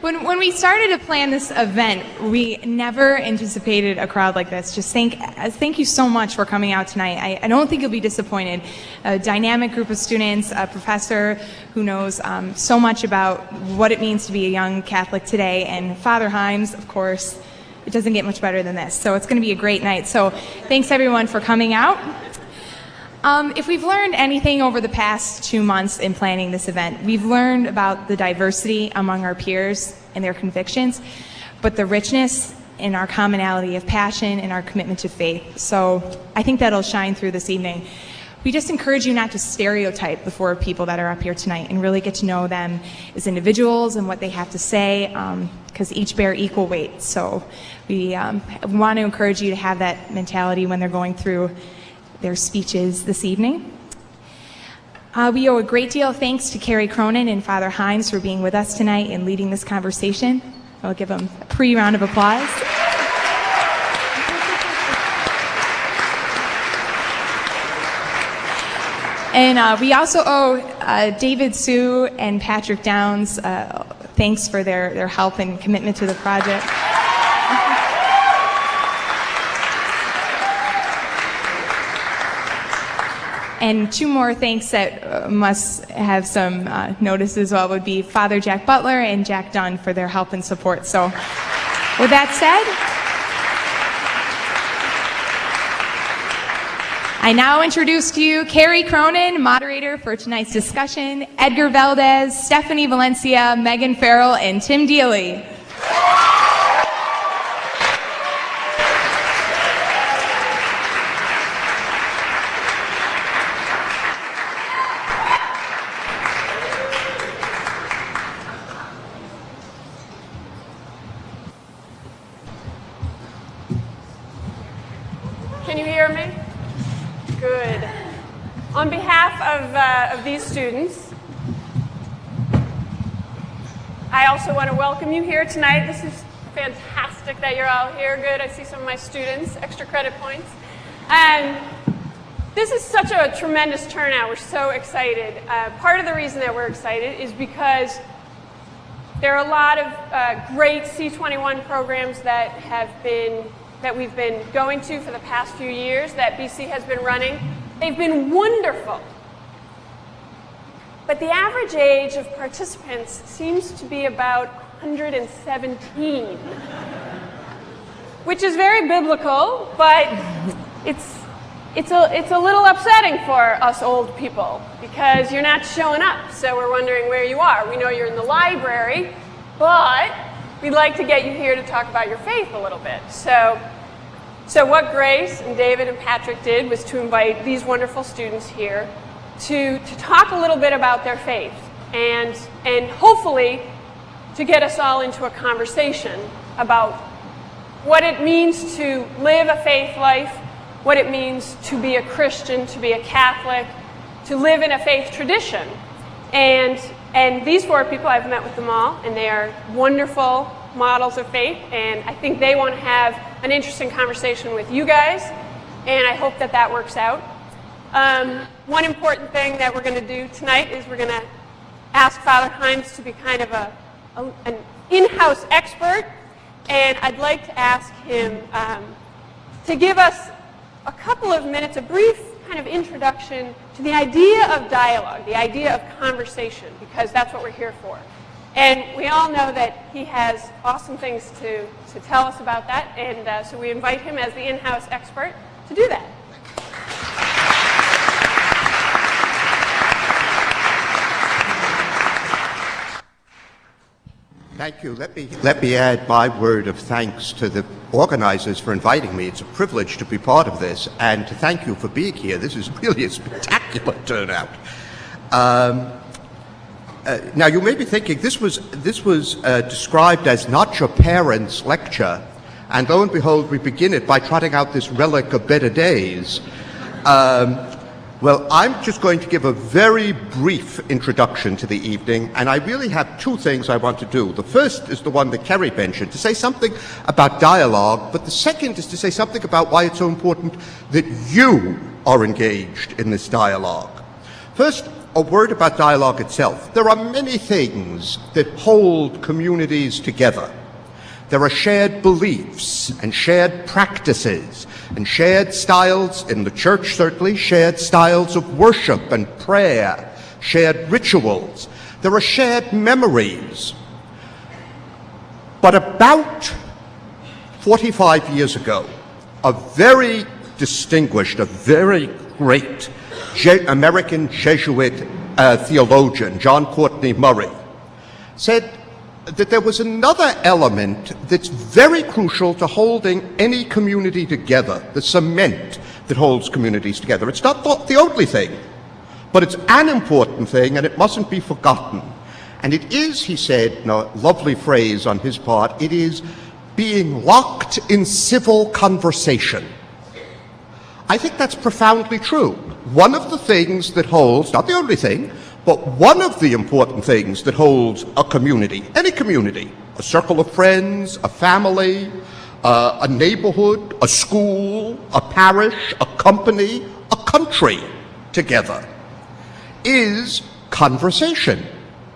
When we started to plan this event, we never anticipated a crowd like this. Just thank you so much for coming out tonight. I don't think you'll be disappointed. A dynamic group of students, a professor who knows so much about what it means to be a young Catholic today, and Father Himes, of course. It doesn't get much better than this. So it's going to be a great night. So thanks everyone for coming out. If we've learned anything over the past 2 months in planning this event, we've learned about the diversity among our peers and their convictions, but the richness in our commonality of passion and our commitment to faith. So I think that'll shine through this evening. We just encourage you not to stereotype the 4 people that are up here tonight and really get to know them as individuals and what they have to say, because each bear equal weight. So we want to encourage you to have that mentality when they're going through their speeches this evening. We owe a great deal of thanks to Carrie Cronin and Father Himes for being with us tonight and leading this conversation. I'll give them a pre-round of applause. And we also owe David Sue and Patrick Downs thanks for their help and commitment to the project. And 2 more thanks that must have some notice as well would be Father Jack Butler and Jack Dunn for their help and support. So with that said, I now introduce to you Carrie Cronin, moderator for tonight's discussion, Edgar Valdez, Stephanie Valencia, Megan Farrell, and Tim Dealey. Can you hear me? Good. On behalf of these students, I also want to welcome you here tonight. This is fantastic that you're all here. Good. I see some of my students, extra credit points. And this is such a tremendous turnout. We're so excited. Part of the reason that we're excited is because there are a lot of great C21 programs that we've been going to for the past few years that BC has been running. They've been wonderful. But the average age of participants seems to be about 117, which is very biblical, but it's a little upsetting for us old people because you're not showing up, so we're wondering where you are. We know you're in the library, but we'd like to get you here to talk about your faith a little bit. So what Grace and David and Patrick did was to invite these wonderful students here to talk a little bit about their faith and hopefully to get us all into a conversation about what it means to live a faith life, what it means to be a Christian, to be a Catholic, to live in a faith tradition. And these 4 people, I've met with them all, and they are wonderful models of faith, and I think they want to have an interesting conversation with you guys, and I hope that that works out. One important thing that we're going to do tonight is we're going to ask Father Himes to be kind of an in-house expert, and I'd like to ask him to give us a couple of minutes, a brief kind of introduction to the idea of dialogue, the idea of conversation, because that's what we're here for. And we all know that he has awesome things to tell us about that, and so we invite him as the in-house expert to do that. Thank you. Let me add my word of thanks to the organizers for inviting me. It's a privilege to be part of this, and to thank you for being here. This is really a spectacular turnout. Now, you may be thinking this was described as not your parents' lecture, and lo and behold, we begin it by trotting out this relic of better days. Well, I'm just going to give a very brief introduction to the evening, and I really have 2 things I want to do. The first is the one that Kerry mentioned, to say something about dialogue, but the second is to say something about why it's so important that you are engaged in this dialogue. First, a word about dialogue itself. There are many things that hold communities together. There are shared beliefs and shared practices and shared styles, in the church certainly, shared styles of worship and prayer, shared rituals. There are shared memories. But about 45 years ago, a very distinguished, a very great American Jesuit theologian, John Courtney Murray, said that there was another element that's very crucial to holding any community together, the cement that holds communities together. It's not the only thing, but it's an important thing, and it mustn't be forgotten. And it is, he said, in a lovely phrase on his part, it is being locked in civil conversation. I think that's profoundly true. One of the things that holds, not the only thing, but one of the important things that holds a community, any community, a circle of friends, a family, a neighborhood, a school, a parish, a company, a country together, is conversation,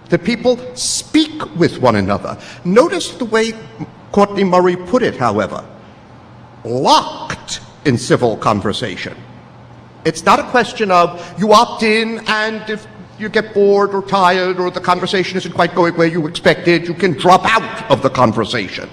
that people speak with one another. Notice the way Courtney Murray put it, however, locked in civil conversation. It's not a question of you opt in, and if you get bored or tired or the conversation isn't quite going where you expected, you can drop out of the conversation.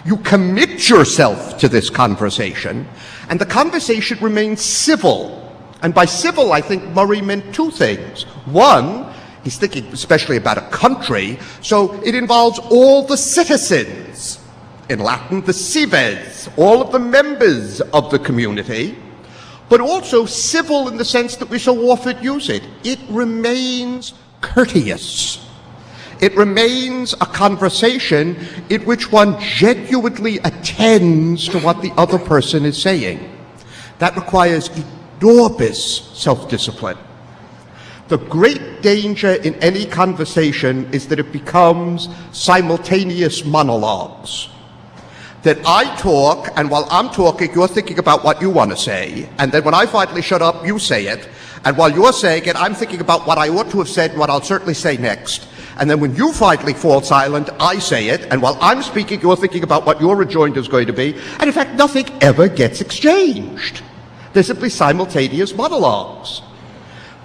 You commit yourself to this conversation, and the conversation remains civil. And by civil, I think Murray meant two things. One, he's thinking especially about a country, so it involves all the citizens. In Latin, the cives, all of the members of the community, but also civil in the sense that we so often use it. It remains courteous. It remains a conversation in which one genuinely attends to what the other person is saying. That requires enormous self-discipline. The great danger in any conversation is that it becomes simultaneous monologues. That I talk, and while I'm talking, you're thinking about what you want to say, and then when I finally shut up, you say it, and while you're saying it, I'm thinking about what I ought to have said and what I'll certainly say next. And then when you finally fall silent, I say it, and while I'm speaking, you're thinking about what your rejoinder is going to be, and in fact, nothing ever gets exchanged. They're simply simultaneous monologues.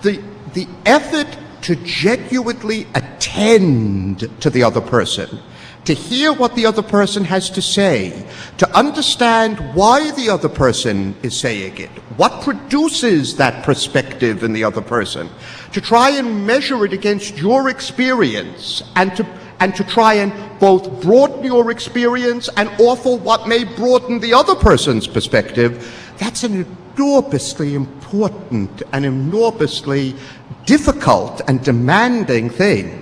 The effort to genuinely attend to the other person, to hear what the other person has to say, to understand why the other person is saying it, what produces that perspective in the other person, to try and measure it against your experience, and to try and both broaden your experience and offer what may broaden the other person's perspective, that's an enormously important and enormously difficult and demanding thing.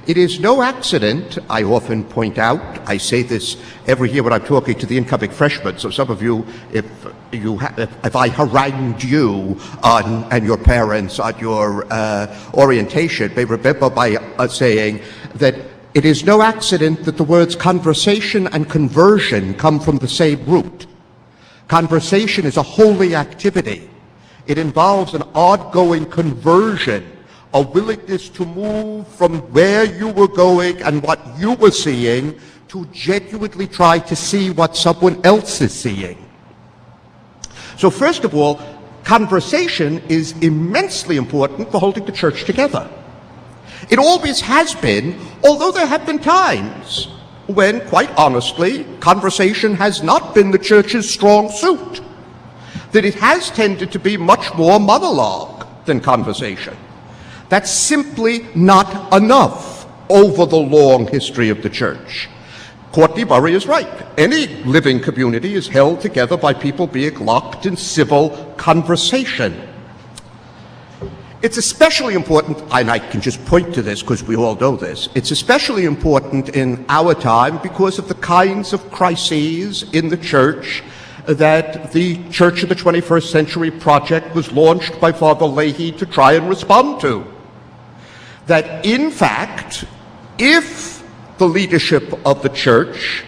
It is no accident, I often point out, I say this every year when I'm talking to the incoming freshmen, so some of you, if I harangued you and your parents on your orientation, may remember by saying that it is no accident that the words conversation and conversion come from the same root. Conversation is a holy activity. It involves an ongoing conversion, a willingness to move from where you were going and what you were seeing to genuinely try to see what someone else is seeing. So first of all, conversation is immensely important for holding the church together. It always has been, although there have been times when, quite honestly, conversation has not been the church's strong suit, that it has tended to be much more monologue than conversation. That's simply not enough over the long history of the church. Courtney Murray is right. Any living community is held together by people being locked in civil conversation. It's especially important, and I can just point to this because we all know this, it's especially important in our time because of the kinds of crises in the church that the Church of the 21st Century Project was launched by Father Leahy to try and respond to. That in fact, if the leadership of the church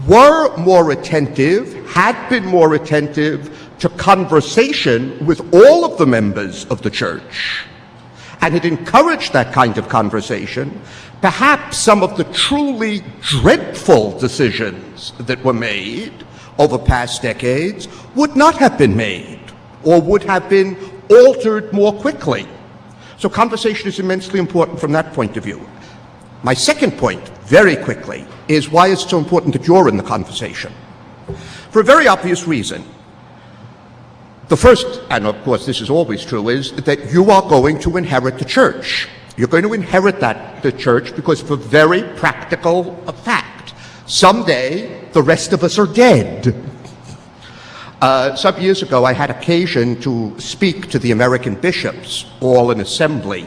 were more attentive, had been more attentive to conversation with all of the members of the church, and had encouraged that kind of conversation, perhaps some of the truly dreadful decisions that were made over past decades would not have been made, or would have been altered more quickly. So conversation is immensely important from that point of view. My second point, very quickly, is why it's so important that you're in the conversation. For a very obvious reason. The first, and of course this is always true, is that you are going to inherit the church. You're going to inherit the church because of a very practical fact. Someday, the rest of us are dead. Some years ago, I had occasion to speak to the American bishops, all in assembly,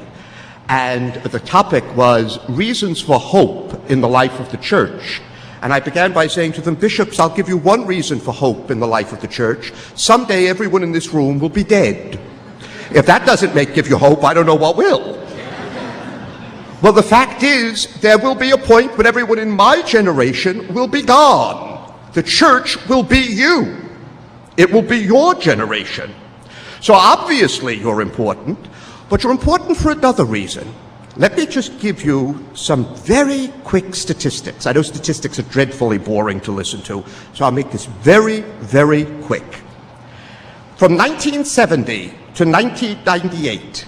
and the topic was reasons for hope in the life of the church. And I began by saying to them, bishops, I'll give you one reason for hope in the life of the church. Someday everyone in this room will be dead. If that doesn't give you hope, I don't know what will. Well, the fact is, there will be a point when everyone in my generation will be gone. The church will be you. It will be your generation. So obviously you're important, but you're important for another reason. Let me just give you some very quick statistics. I know statistics are dreadfully boring to listen to, so I'll make this very, very quick. From 1970 to 1998,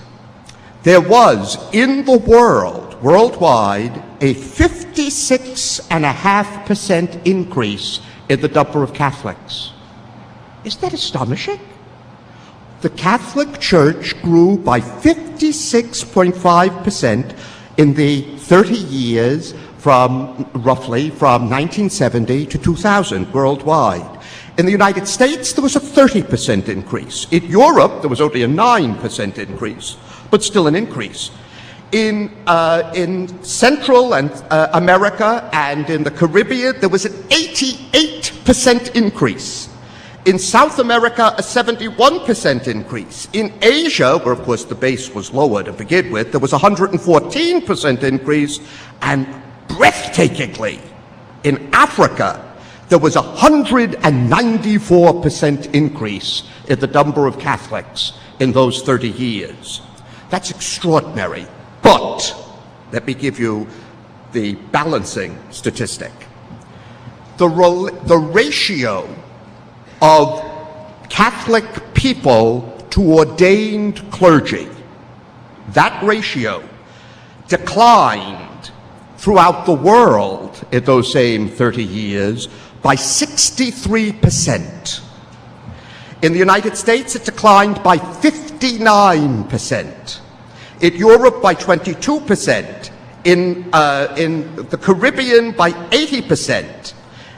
there was in the worldwide, a 56.5% increase in the number of Catholics. Isn't that astonishing? The Catholic Church grew by 56.5% in the 30 years from 1970 to 2000 worldwide. In the United States, there was a 30% increase. In Europe, there was only a 9% increase, but still an increase. In Central and America and in the Caribbean, there was an 88% increase. In South America, a 71% increase. In Asia, where of course the base was lower to begin with, there was a 114% increase. And breathtakingly, in Africa, there was a 194% increase in the number of Catholics in those 30 years. That's extraordinary. But let me give you the balancing statistic. The ratio of Catholic people to ordained clergy, that ratio declined throughout the world in those same 30 years by 63%. In the United States, it declined by 59%. In Europe, by 22%. In the Caribbean, by 80%.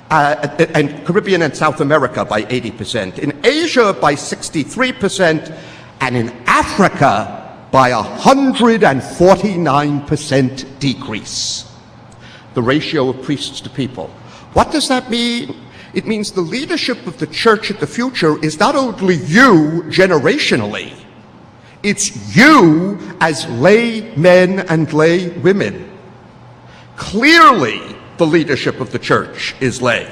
And Caribbean and South America by 80%, in Asia by 63%, and in Africa by 149% decrease. The ratio of priests to people. What does that mean? It means the leadership of the church in the future is not only you generationally, it's you as lay men and lay women. Clearly, the leadership of the church is lay,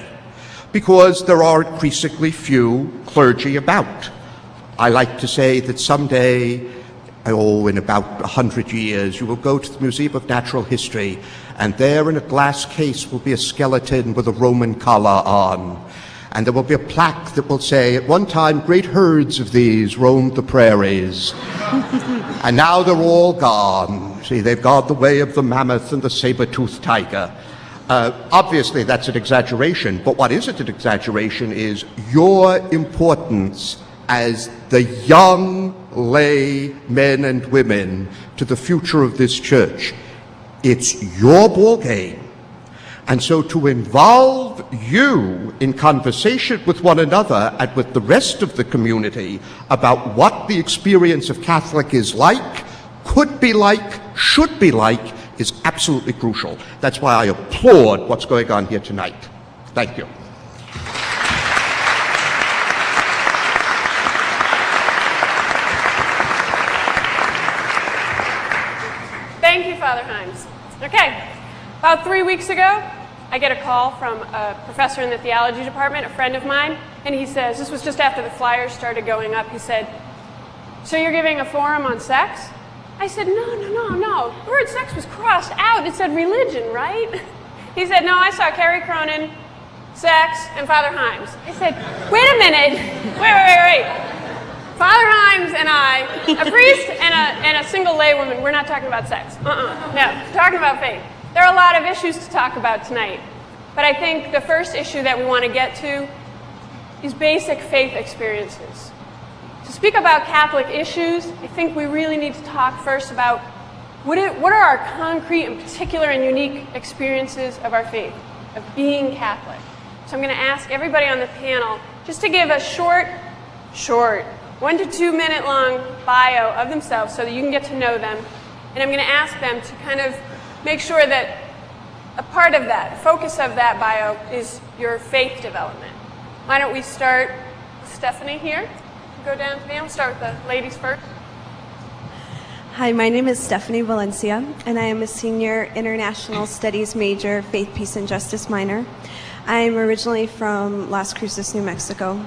because there are increasingly few clergy about. I like to say that someday, in about 100 years, you will go to the Museum of Natural History, and there in a glass case will be a skeleton with a Roman collar on. And there will be a plaque that will say, at one time, great herds of these roamed the prairies, and now they're all gone. See, they've gone the way of the mammoth and the saber-toothed tiger. Obviously, that's an exaggeration, but what isn't an exaggeration is your importance as the young lay men and women to the future of this church. It's your ball game. And so to involve you in conversation with one another and with the rest of the community about what the experience of Catholic is like, could be like, should be like, is absolutely crucial. That's why I applaud what's going on here tonight. Thank you. Thank you, Father Himes. Okay, about 3 weeks ago, I get a call from a professor in the theology department, a friend of mine, and he says, this was just after the flyers started going up, he said, so you're giving a forum on sex? I said, no. The word sex was crossed out. It said religion, right? He said, no, I saw Carrie Cronin, sex, and Father Himes. I said, wait a minute. Wait. Father Himes and I, a priest and a single lay woman, we're not talking about sex. No, we're talking about faith. There are a lot of issues to talk about tonight. But I think the first issue that we want to get to is basic faith experiences. To speak about Catholic issues, I think we really need to talk first about what are our concrete and particular and unique experiences of our faith, of being Catholic. So I'm going to ask everybody on the panel just to give a short, 1 to 2 minute long bio of themselves so that you can get to know them. And I'm going to ask them to kind of make sure that a part of that, focus of that bio is your faith development. Why don't we start with Stephanie here? Go down to the end. We'll start with the ladies first. Hi, my name is Stephanie Valencia, and I am a senior international studies major, faith, peace, and justice minor. I'm originally from Las Cruces, New Mexico.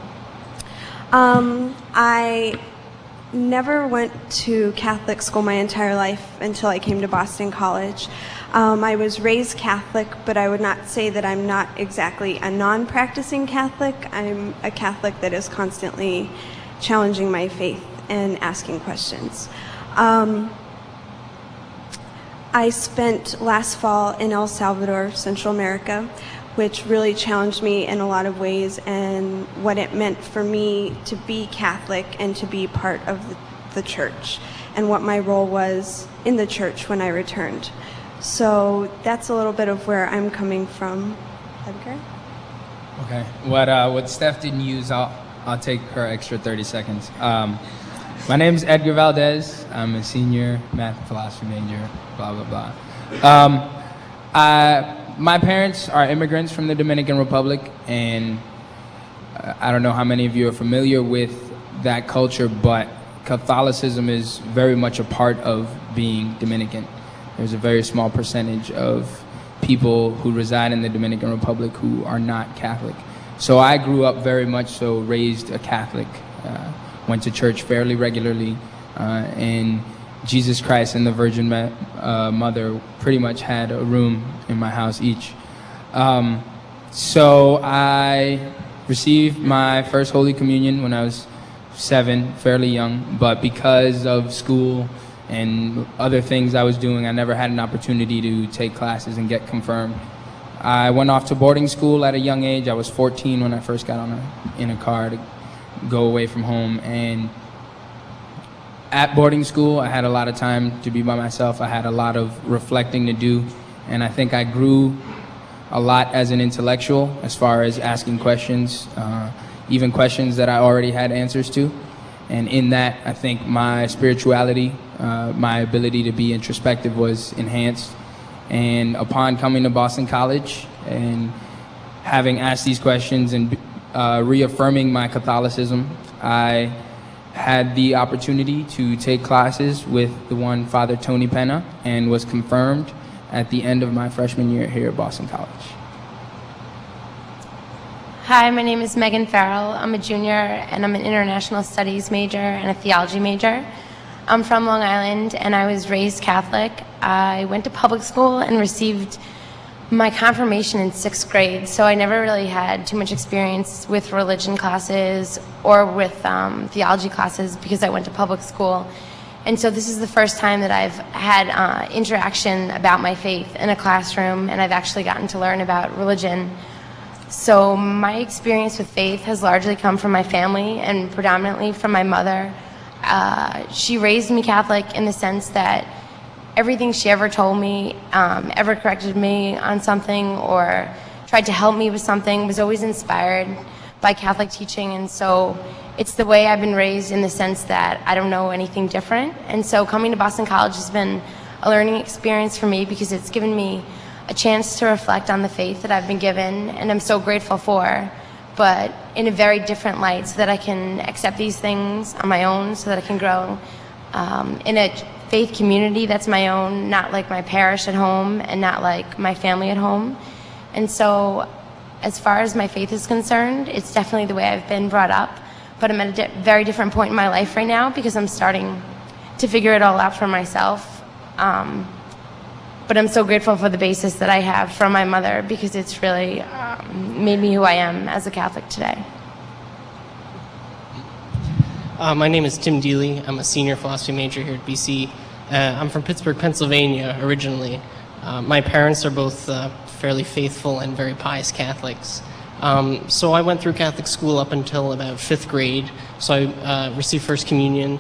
I never went to Catholic school my entire life until I came to Boston College. I was raised Catholic, but I would not say that I'm not exactly a non-practicing Catholic. I'm a Catholic that is constantly challenging my faith and asking questions. I spent last fall in El Salvador, Central America, which really challenged me in a lot of ways and what it meant for me to be Catholic and to be part of the church and what my role was in the church when I returned. So that's a little bit of where I'm coming from. Edgar? Okay. What Steph didn't use, I'll take her extra 30 seconds. My name is Edgar Valdez. I'm a senior math and philosophy major, blah, blah, blah. My parents are immigrants from the Dominican Republic, and I don't know how many of you are familiar with that culture, but Catholicism is very much a part of being Dominican. There's a very small percentage of people who reside in the Dominican Republic who are not Catholic. So I grew up very much so raised a Catholic, went to church fairly regularly, and Jesus Christ and the Virgin Mother pretty much had a room in my house each. So I received my first Holy Communion when I was 7, fairly young, but because of school and other things I was doing, I never had an opportunity to take classes and get confirmed. I went off to boarding school at a young age. I was 14 when I first got in a car to go away from home, and at boarding school I had a lot of time to be by myself. I had a lot of reflecting to do, and I think I grew a lot as an intellectual as far as asking questions, even questions that I already had answers to. And in that, I think my spirituality, my ability to be introspective was enhanced. And upon coming to Boston College and having asked these questions and reaffirming my Catholicism, I had the opportunity to take classes with the one Father Tony Pena and was confirmed at the end of my freshman year here at Boston College. Hi, my name is Megan Farrell. I'm a junior and I'm an international studies major and a theology major. I'm from Long Island and I was raised Catholic. I went to public school and received my confirmation in 6th grade, so I never really had too much experience with religion classes or with theology classes because I went to public school. And so this is the first time that I've had interaction about my faith in a classroom, and I've actually gotten to learn about religion. So my experience with faith has largely come from my family and predominantly from my mother. She raised me Catholic in the sense that everything she ever told me, ever corrected me on something or tried to help me with something was always inspired by Catholic teaching. And so it's the way I've been raised in the sense that I don't know anything different. And so coming to Boston College has been a learning experience for me because it's given me a chance to reflect on the faith that I've been given and I'm so grateful for, but in a very different light so that I can accept these things on my own, so that I can grow in a faith community that's my own, not like my parish at home and not like my family at home. And so as far as my faith is concerned, it's definitely the way I've been brought up, but I'm at a very different point in my life right now because I'm starting to figure it all out for myself. But I'm so grateful for the basis that I have from my mother, because it's really made me who I am as a Catholic today. My name is Tim Deely. I'm a senior philosophy major here at BC. I'm from Pittsburgh, Pennsylvania originally. My parents are both fairly faithful and very pious Catholics. So I went through Catholic school up until about 5th grade. So I received First Communion,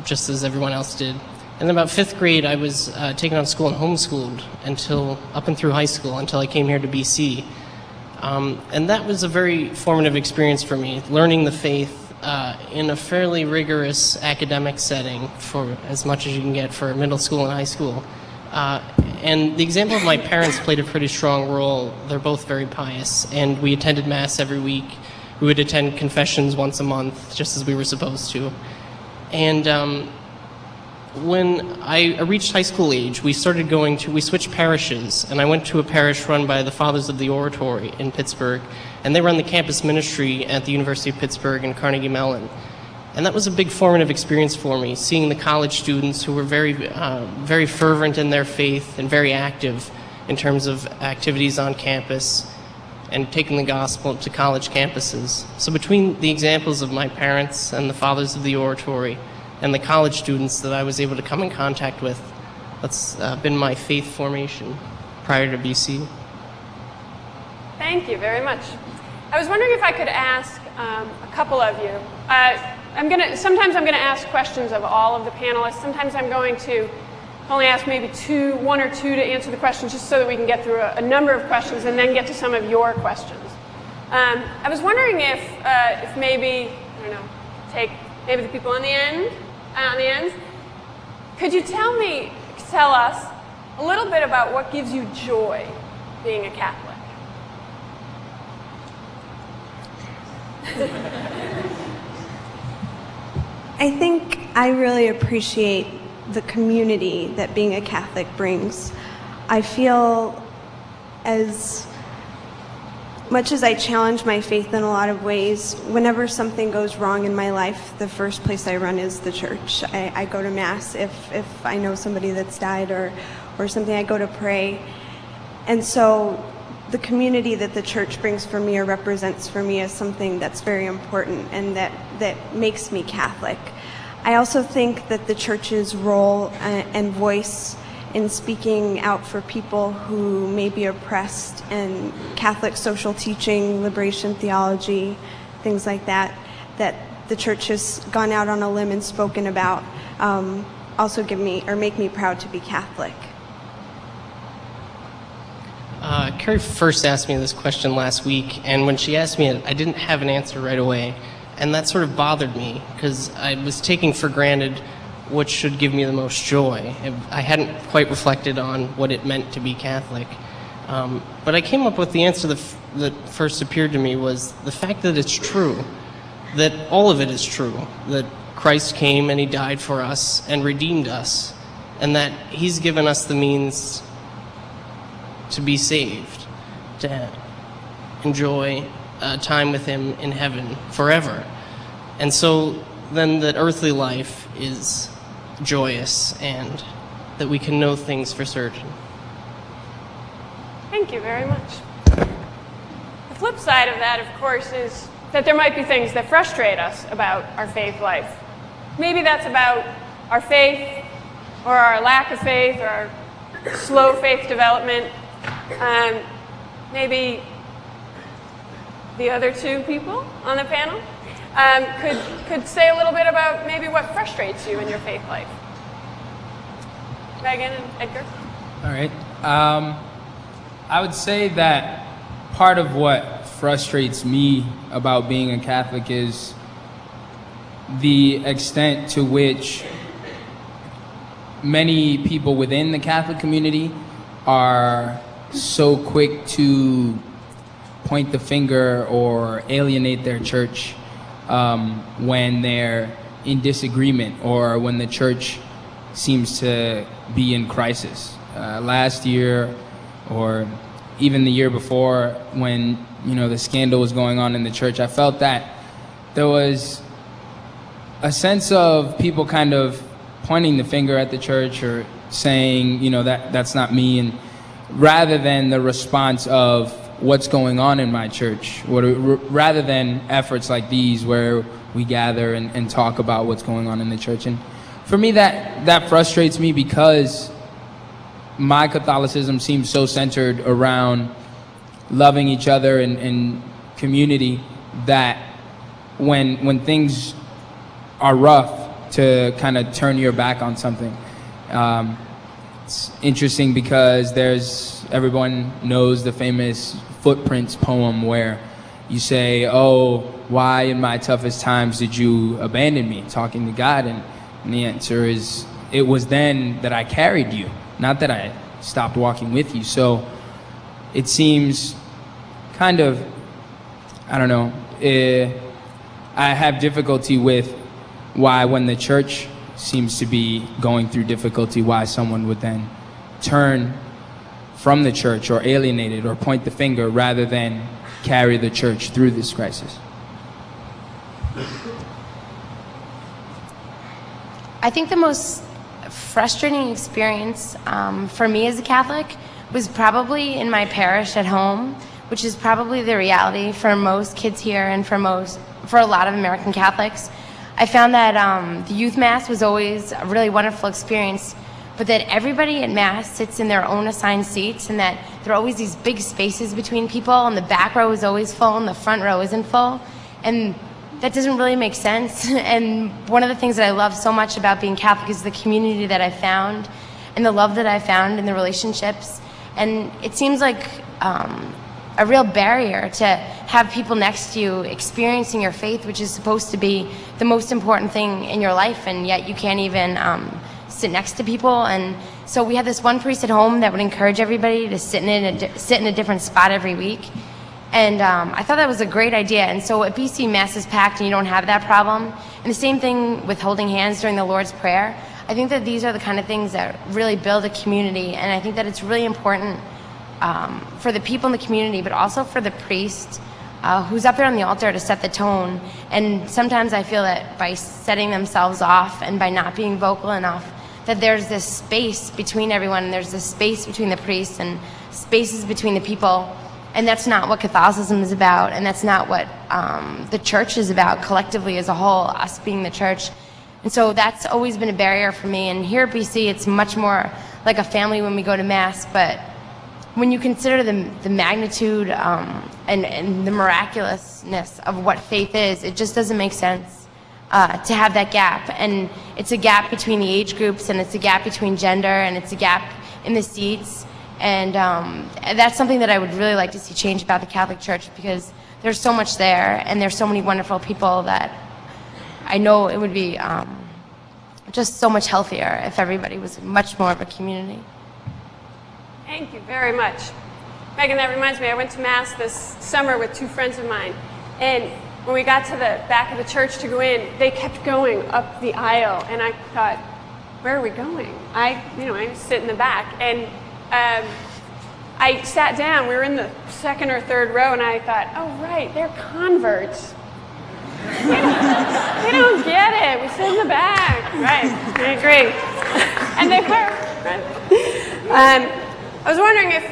just as everyone else did. And then about 5th grade, I was taken out of school and homeschooled up and through high school until I came here to BC. And that was a very formative experience for me, learning the faith in a fairly rigorous academic setting for as much as you can get for middle school and high school. And the example of my parents played a pretty strong role. They're both very pious, and we attended Mass every week. We would attend confessions once a month, just as we were supposed to. And when I reached high school age, we switched parishes, and I went to a parish run by the Fathers of the Oratory in Pittsburgh, and they run the campus ministry at the University of Pittsburgh and Carnegie Mellon. And that was a big formative experience for me, seeing the college students who were very, very fervent in their faith and very active in terms of activities on campus and taking the gospel to college campuses. So between the examples of my parents and the Fathers of the Oratory and the college students that I was able to come in contact with, that's been my faith formation prior to BC. Thank you very much. I was wondering if I could ask a couple of you. Sometimes I'm going to ask questions of all of the panelists. Sometimes I'm going to only ask maybe one or two to answer the questions, just so that we can get through a number of questions and then get to some of your questions. I was wondering if maybe, I don't know, take maybe the people on the ends. Could you tell us a little bit about what gives you joy being a Catholic? I think I really appreciate the community that being a Catholic brings. I feel as much as I challenge my faith in a lot of ways, whenever something goes wrong in my life, the first place I run is the church. I go to Mass if I know somebody that's died or something, I go to pray. And so the community that the church brings for me or represents for me is something that's very important and that makes me Catholic. I also think that the church's role and voice in speaking out for people who may be oppressed, and Catholic social teaching, liberation theology, things like that the church has gone out on a limb and spoken about, also make me proud to be Catholic. Carrie first asked me this question last week, and when she asked me it, I didn't have an answer right away. And that sort of bothered me, because I was taking for granted what should give me the most joy. I hadn't quite reflected on what it meant to be Catholic. But I came up with the answer that first appeared to me was the fact that it's true, that all of it is true, that Christ came and he died for us and redeemed us, and that he's given us the means to be saved, to enjoy time with him in heaven forever. And so then that earthly life is joyous and that we can know things for certain. Thank you very much. The flip side of that, of course, is that there might be things that frustrate us about our faith life. Maybe that's about our faith or our lack of faith or our slow faith development. Maybe the other two people on the panel could say a little bit about maybe what frustrates you in your faith life. Megan and Edgar? All right. I would say that part of what frustrates me about being a Catholic is the extent to which many people within the Catholic community are so quick to point the finger or alienate their church when they're in disagreement or when the church seems to be in crisis. Last year, or even the year before, when the scandal was going on in the church, I felt that there was a sense of people kind of pointing the finger at the church or saying, that's not me, and rather than the response of what's going on in my church, rather than efforts like these where we gather and talk about what's going on in the church. And for me, that frustrates me because my Catholicism seems so centered around loving each other and community that when things are rough, to kind of turn your back on something. It's interesting because everyone knows the famous Footprints poem where you say, oh, why in my toughest times did you abandon me? Talking to God, and the answer is, it was then that I carried you, not that I stopped walking with you. So it seems kind of, I don't know, I have difficulty with why when the church seems to be going through difficulty, why someone would then turn from the church or alienate it or point the finger rather than carry the church through this crisis. I think the most frustrating experience for me as a Catholic was probably in my parish at home, which is probably the reality for most kids here and for a lot of American Catholics. I found that the youth mass was always a really wonderful experience, but that everybody at mass sits in their own assigned seats, and that there are always these big spaces between people, and the back row is always full and the front row isn't full, and that doesn't really make sense. And one of the things that I love so much about being Catholic is the community that I found and the love that I found in the relationships. And it seems like a real barrier to have people next to you experiencing your faith, which is supposed to be the most important thing in your life, and yet you can't even sit next to people. And so we had this one priest at home that would encourage everybody to sit in a different spot every week. And I thought that was a great idea. And so at BC, Mass is packed and you don't have that problem. And the same thing with holding hands during the Lord's Prayer. I think that these are the kind of things that really build a community. And I think that it's really important for the people in the community, but also for the priest who's up there on the altar to set the tone. And sometimes I feel that by setting themselves off and by not being vocal enough, that there's this space between everyone, and there's this space between the priests and spaces between the people. And that's not what Catholicism is about, and that's not what the church is about collectively as a whole, us being the church. And so that's always been a barrier for me. And here at BC, it's much more like a family when we go to Mass, but when you consider the magnitude and the miraculousness of what faith is, it just doesn't make sense to have that gap. And it's a gap between the age groups, and it's a gap between gender, and it's a gap in the seats. And that's something that I would really like to see change about the Catholic Church, because there's so much there, and there's so many wonderful people that I know it would be just so much healthier if everybody was much more of a community. Thank you very much. Megan, that reminds me, I went to Mass this summer with two friends of mine, and when we got to the back of the church to go in, they kept going up the aisle, and I thought, where are we going? I sit in the back, and I sat down. We were in the second or third row, and I thought, oh, right, they're converts. They don't get it. We sit in the back. Right, I agree. And they were, right? I was wondering if,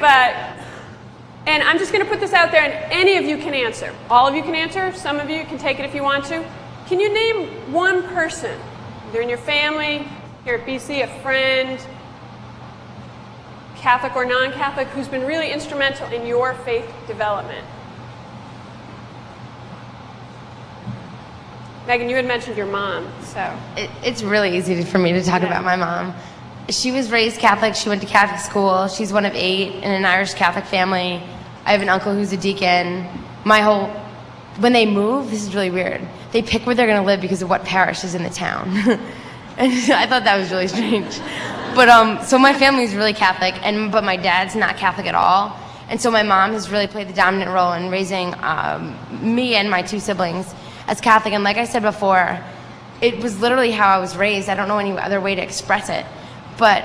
and I'm just going to put this out there, and any of you can answer. All of you can answer. Some of you can take it if you want to. Can you name one person, either in your family, here at BC, a friend, Catholic or non-Catholic, who's been really instrumental in your faith development? Megan, you had mentioned your mom, so. It's really easy for me to talk about my mom. She was raised Catholic. She went to Catholic school. She's one of 8 in an Irish Catholic family. I have an uncle who's a deacon. When they move, this is really weird, they pick where they're going to live because of what parish is in the town. And I thought that was really strange. But so my family is really Catholic, but my dad's not Catholic at all. And so my mom has really played the dominant role in raising me and my 2 siblings as Catholic. And like I said before, it was literally how I was raised. I don't know any other way to express it. But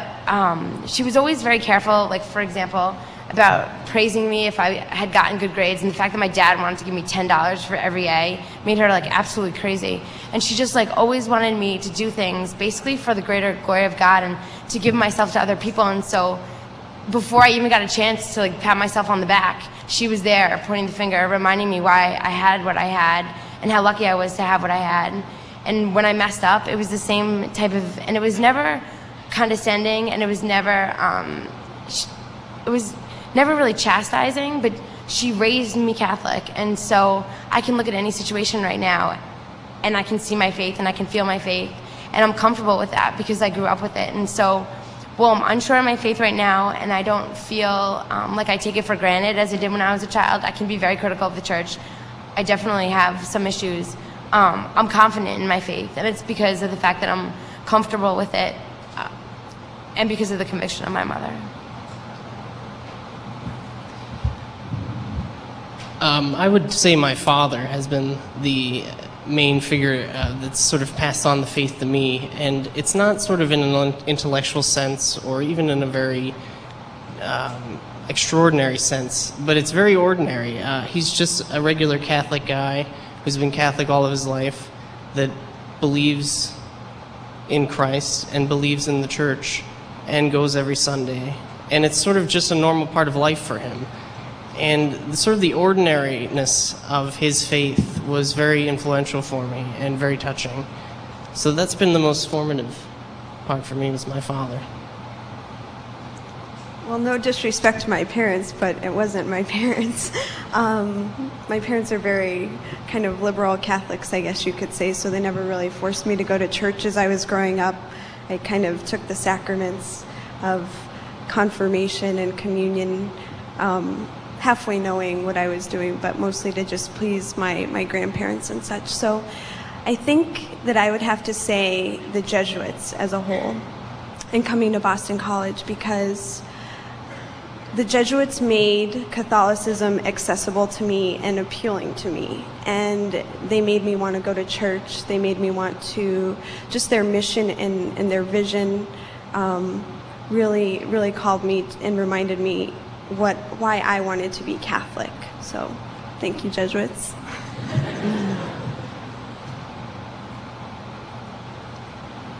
she was always very careful. Like, for example, about praising me if I had gotten good grades, and the fact that my dad wanted to give me $10 for every A made her like absolutely crazy. And she just like always wanted me to do things basically for the greater glory of God and to give myself to other people. And so before I even got a chance to like pat myself on the back, she was there pointing the finger, reminding me why I had what I had and how lucky I was to have what I had. And when I messed up, it was the same type of, and it was never condescending, and it was never really chastising, but she raised me Catholic. And so I can look at any situation right now and I can see my faith and I can feel my faith, and I'm comfortable with that because I grew up with it. And so, well, I'm unsure of my faith right now, and I don't feel like I take it for granted as I did when I was a child. I can be very critical of the church. I definitely have some issues. I'm confident in my faith, and it's because of the fact that I'm comfortable with it and because of the conviction of my mother. I would say my father has been the main figure that's sort of passed on the faith to me, and it's not sort of in an intellectual sense or even in a very extraordinary sense, but it's very ordinary. He's just a regular Catholic guy who's been Catholic all of his life, that believes in Christ and believes in the church and goes every Sunday, and it's sort of just a normal part of life for him. And sort of the ordinariness of his faith was very influential for me and very touching. So that's been the most formative part for me, was my father. Well, no disrespect to my parents, but it wasn't my parents. My parents are very kind of liberal Catholics, I guess you could say, so they never really forced me to go to church as I was growing up. I kind of took the sacraments of confirmation and communion, halfway knowing what I was doing, but mostly to just please my grandparents and such. So I think that I would have to say the Jesuits as a whole, and coming to Boston College, because the Jesuits made Catholicism accessible to me and appealing to me, and they made me want to go to church. They made me want to, just their mission and their vision really called me and reminded me why I wanted to be Catholic. So thank you, Jesuits.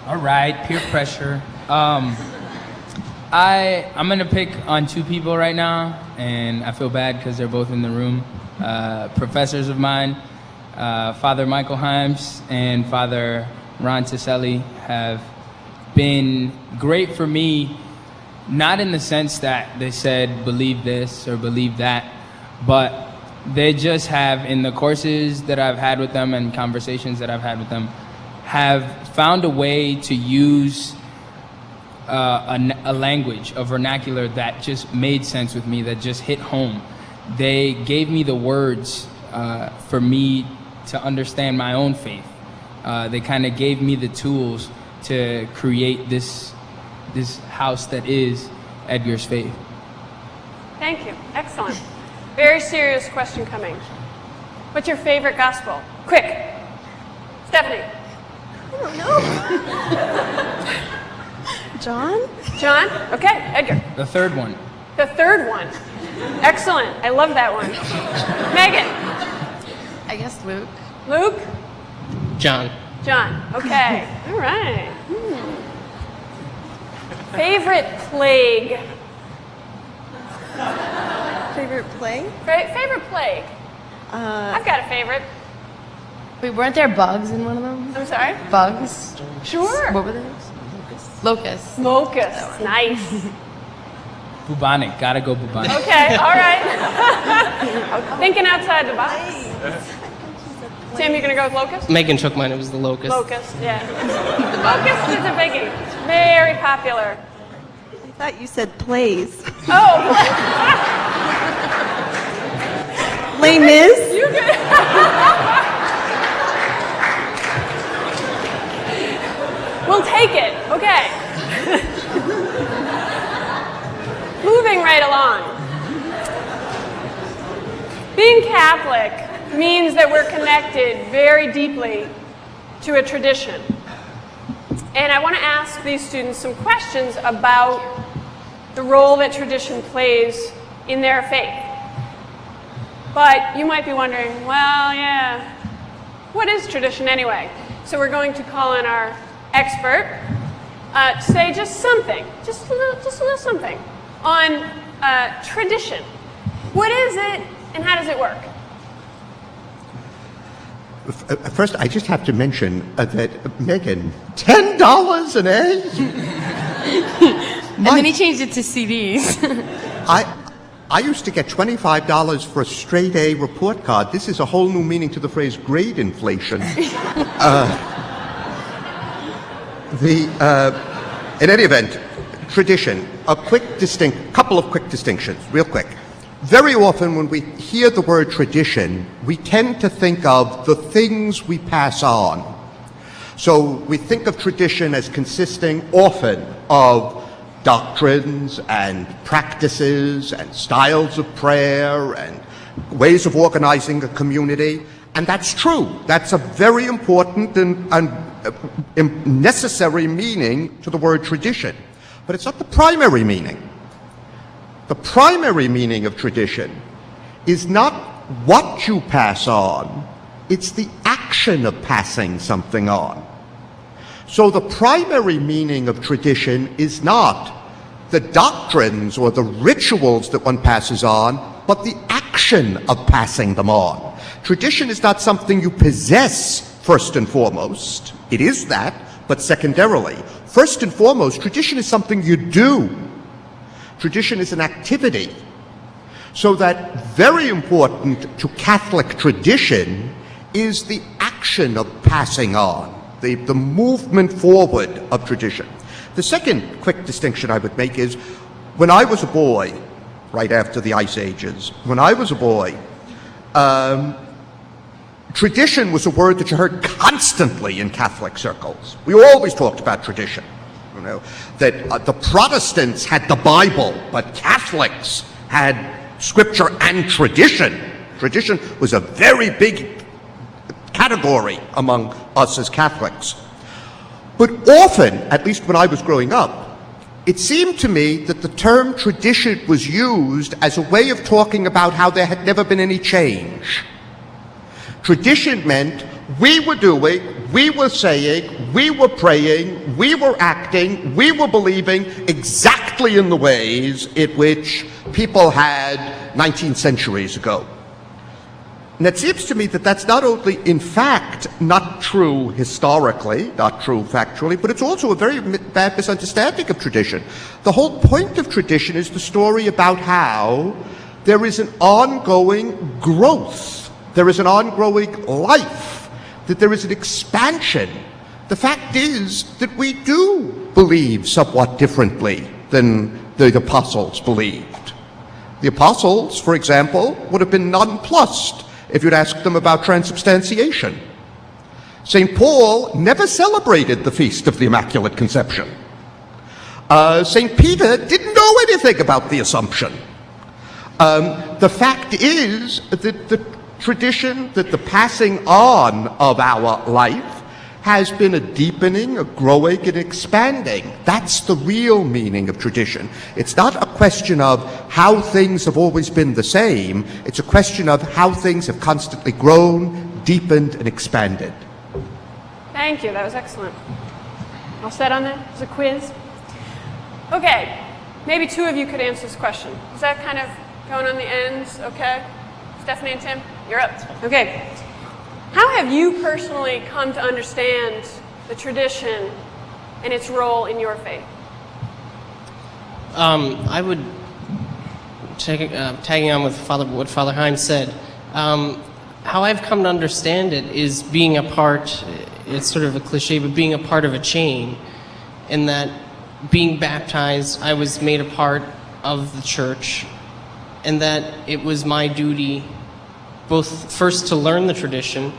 All right, peer pressure. I'm gonna pick on two people right now, and I feel bad because they're both in the room. Professors of mine, Father Michael Himes and Father Ron Tiselli, have been great for me, not in the sense that they said believe this or believe that, but they just have, in the courses that I've had with them and conversations that I've had with them, have found a way to use a language, a vernacular that just made sense with me, that just hit home. They gave me the words for me to understand my own faith. They kind of gave me the tools to create this house that is Edgar's faith. Thank you. Excellent. Very serious question coming. What's your favorite gospel? Quick. Stephanie. I don't know. John? John? Okay. Edgar. The third one. The third one. Excellent. I love that one. Megan. I guess Luke. Luke? John. John. Okay. All right. Favorite plague? Favorite play? Favorite plague? I've got a favorite. Wait, weren't there bugs in one of them? I'm sorry? Bugs? Sure. What were those? Locusts. Locusts. Nice. Bubonic, gotta go bubonic. Okay, all right. Thinking outside the box. Tim, you gonna go with locust? Megan took mine, it was the locust. Locust, yeah. Locust is a biggie. Very popular. I thought you said plays. Oh, Les Mis? you could. We'll take it. Okay. Moving right along. Being Catholic means that we're connected very deeply to a tradition. And I want to ask these students some questions about the role that tradition plays in their faith. But you might be wondering, well, yeah, what is tradition anyway? So we're going to call in our expert to say just something, just a little something on tradition. What is it and how does it work? First, I just have to mention that, Megan, $10 an A? And then he changed it to CDs. I used to get $25 for a straight A report card. This is a whole new meaning to the phrase grade inflation. In any event, tradition, couple of quick distinctions, real quick. Very often when we hear the word tradition, we tend to think of the things we pass on. So we think of tradition as consisting often of doctrines and practices and styles of prayer and ways of organizing a community. And that's true. That's a very important and necessary meaning to the word tradition. But it's not the primary meaning. The primary meaning of tradition is not what you pass on, it's the action of passing something on. So the primary meaning of tradition is not the doctrines or the rituals that one passes on, but the action of passing them on. Tradition is not something you possess first and foremost. It is that, but secondarily. First and foremost, tradition is something you do. Tradition is an activity. So that very important to Catholic tradition is the action of passing on, the movement forward of tradition. The second quick distinction I would make is when I was a boy, right after the Ice Ages, when I was a boy, tradition was a word that you heard constantly in Catholic circles. We always talked about tradition. You know, that the Protestants had the Bible, but Catholics had Scripture and tradition. Tradition was a very big category among us as Catholics. But often, at least when I was growing up, it seemed to me that the term tradition was used as a way of talking about how there had never been any change. Tradition meant we were doing, we were saying, we were praying, we were acting, we were believing exactly in the ways in which people had 19 centuries ago. And it seems to me that that's not only, in fact, not true historically, not true factually, but it's also a very bad misunderstanding of tradition. The whole point of tradition is the story about how there is an ongoing growth, there is an ongoing life, that there is an expansion. The fact is that we do believe somewhat differently than the apostles believed. The apostles, for example, would have been nonplussed if you'd asked them about transubstantiation. St. Paul never celebrated the Feast of the Immaculate Conception. St. Peter didn't know anything about the Assumption. The fact is that the tradition, that the passing on of our life has been a deepening, a growing, and expanding. That's the real meaning of tradition. It's not a question of how things have always been the same. It's a question of how things have constantly grown, deepened, and expanded. Thank you. That was excellent. All set on that? It was a quiz. Okay. Maybe two of you could answer this question. Is that kind of going on the ends? Okay. Stephanie and Tim, you're up. Okay. How have you personally come to understand the tradition and its role in your faith? I would, tagging on with what Father Heim said, how I've come to understand it is being a part, it's sort of a cliche, but being a part of a chain, in that being baptized, I was made a part of the church, and that it was my duty both first to learn the tradition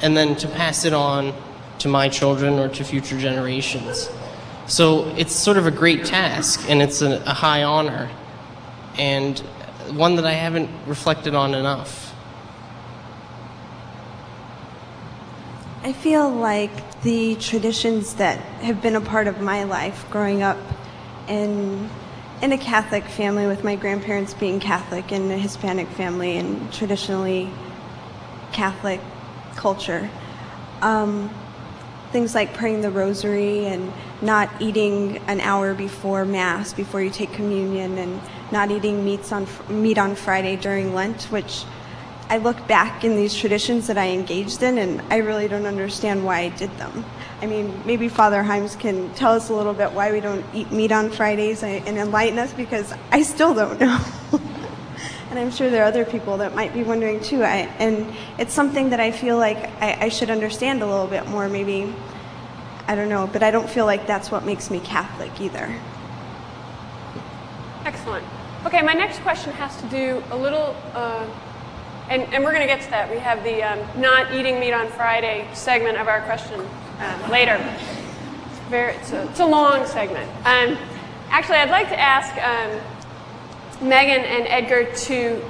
and then to pass it on to my children or to future generations. So it's sort of a great task, and it's a high honor, and one that I haven't reflected on enough. I feel like the traditions that have been a part of my life growing up in in a Catholic family with my grandparents being Catholic and a Hispanic family and traditionally Catholic culture. Things like praying the rosary and not eating an hour before Mass, before you take communion, and not eating meat on Friday during Lent, which I look back in these traditions that I engaged in, and I really don't understand why I did them. I mean, maybe Father Himes can tell us a little bit why we don't eat meat on Fridays and enlighten us, because I still don't know. And I'm sure there are other people that might be wondering too. And it's something that I feel like I should understand a little bit more, maybe. I don't know, but I don't feel like that's what makes me Catholic either. Excellent. Okay, my next question has to do a little, and we're going to get to that. We have the not eating meat on Friday segment of our question later. It's a long segment. Actually, I'd like to ask Megan and Edgar to,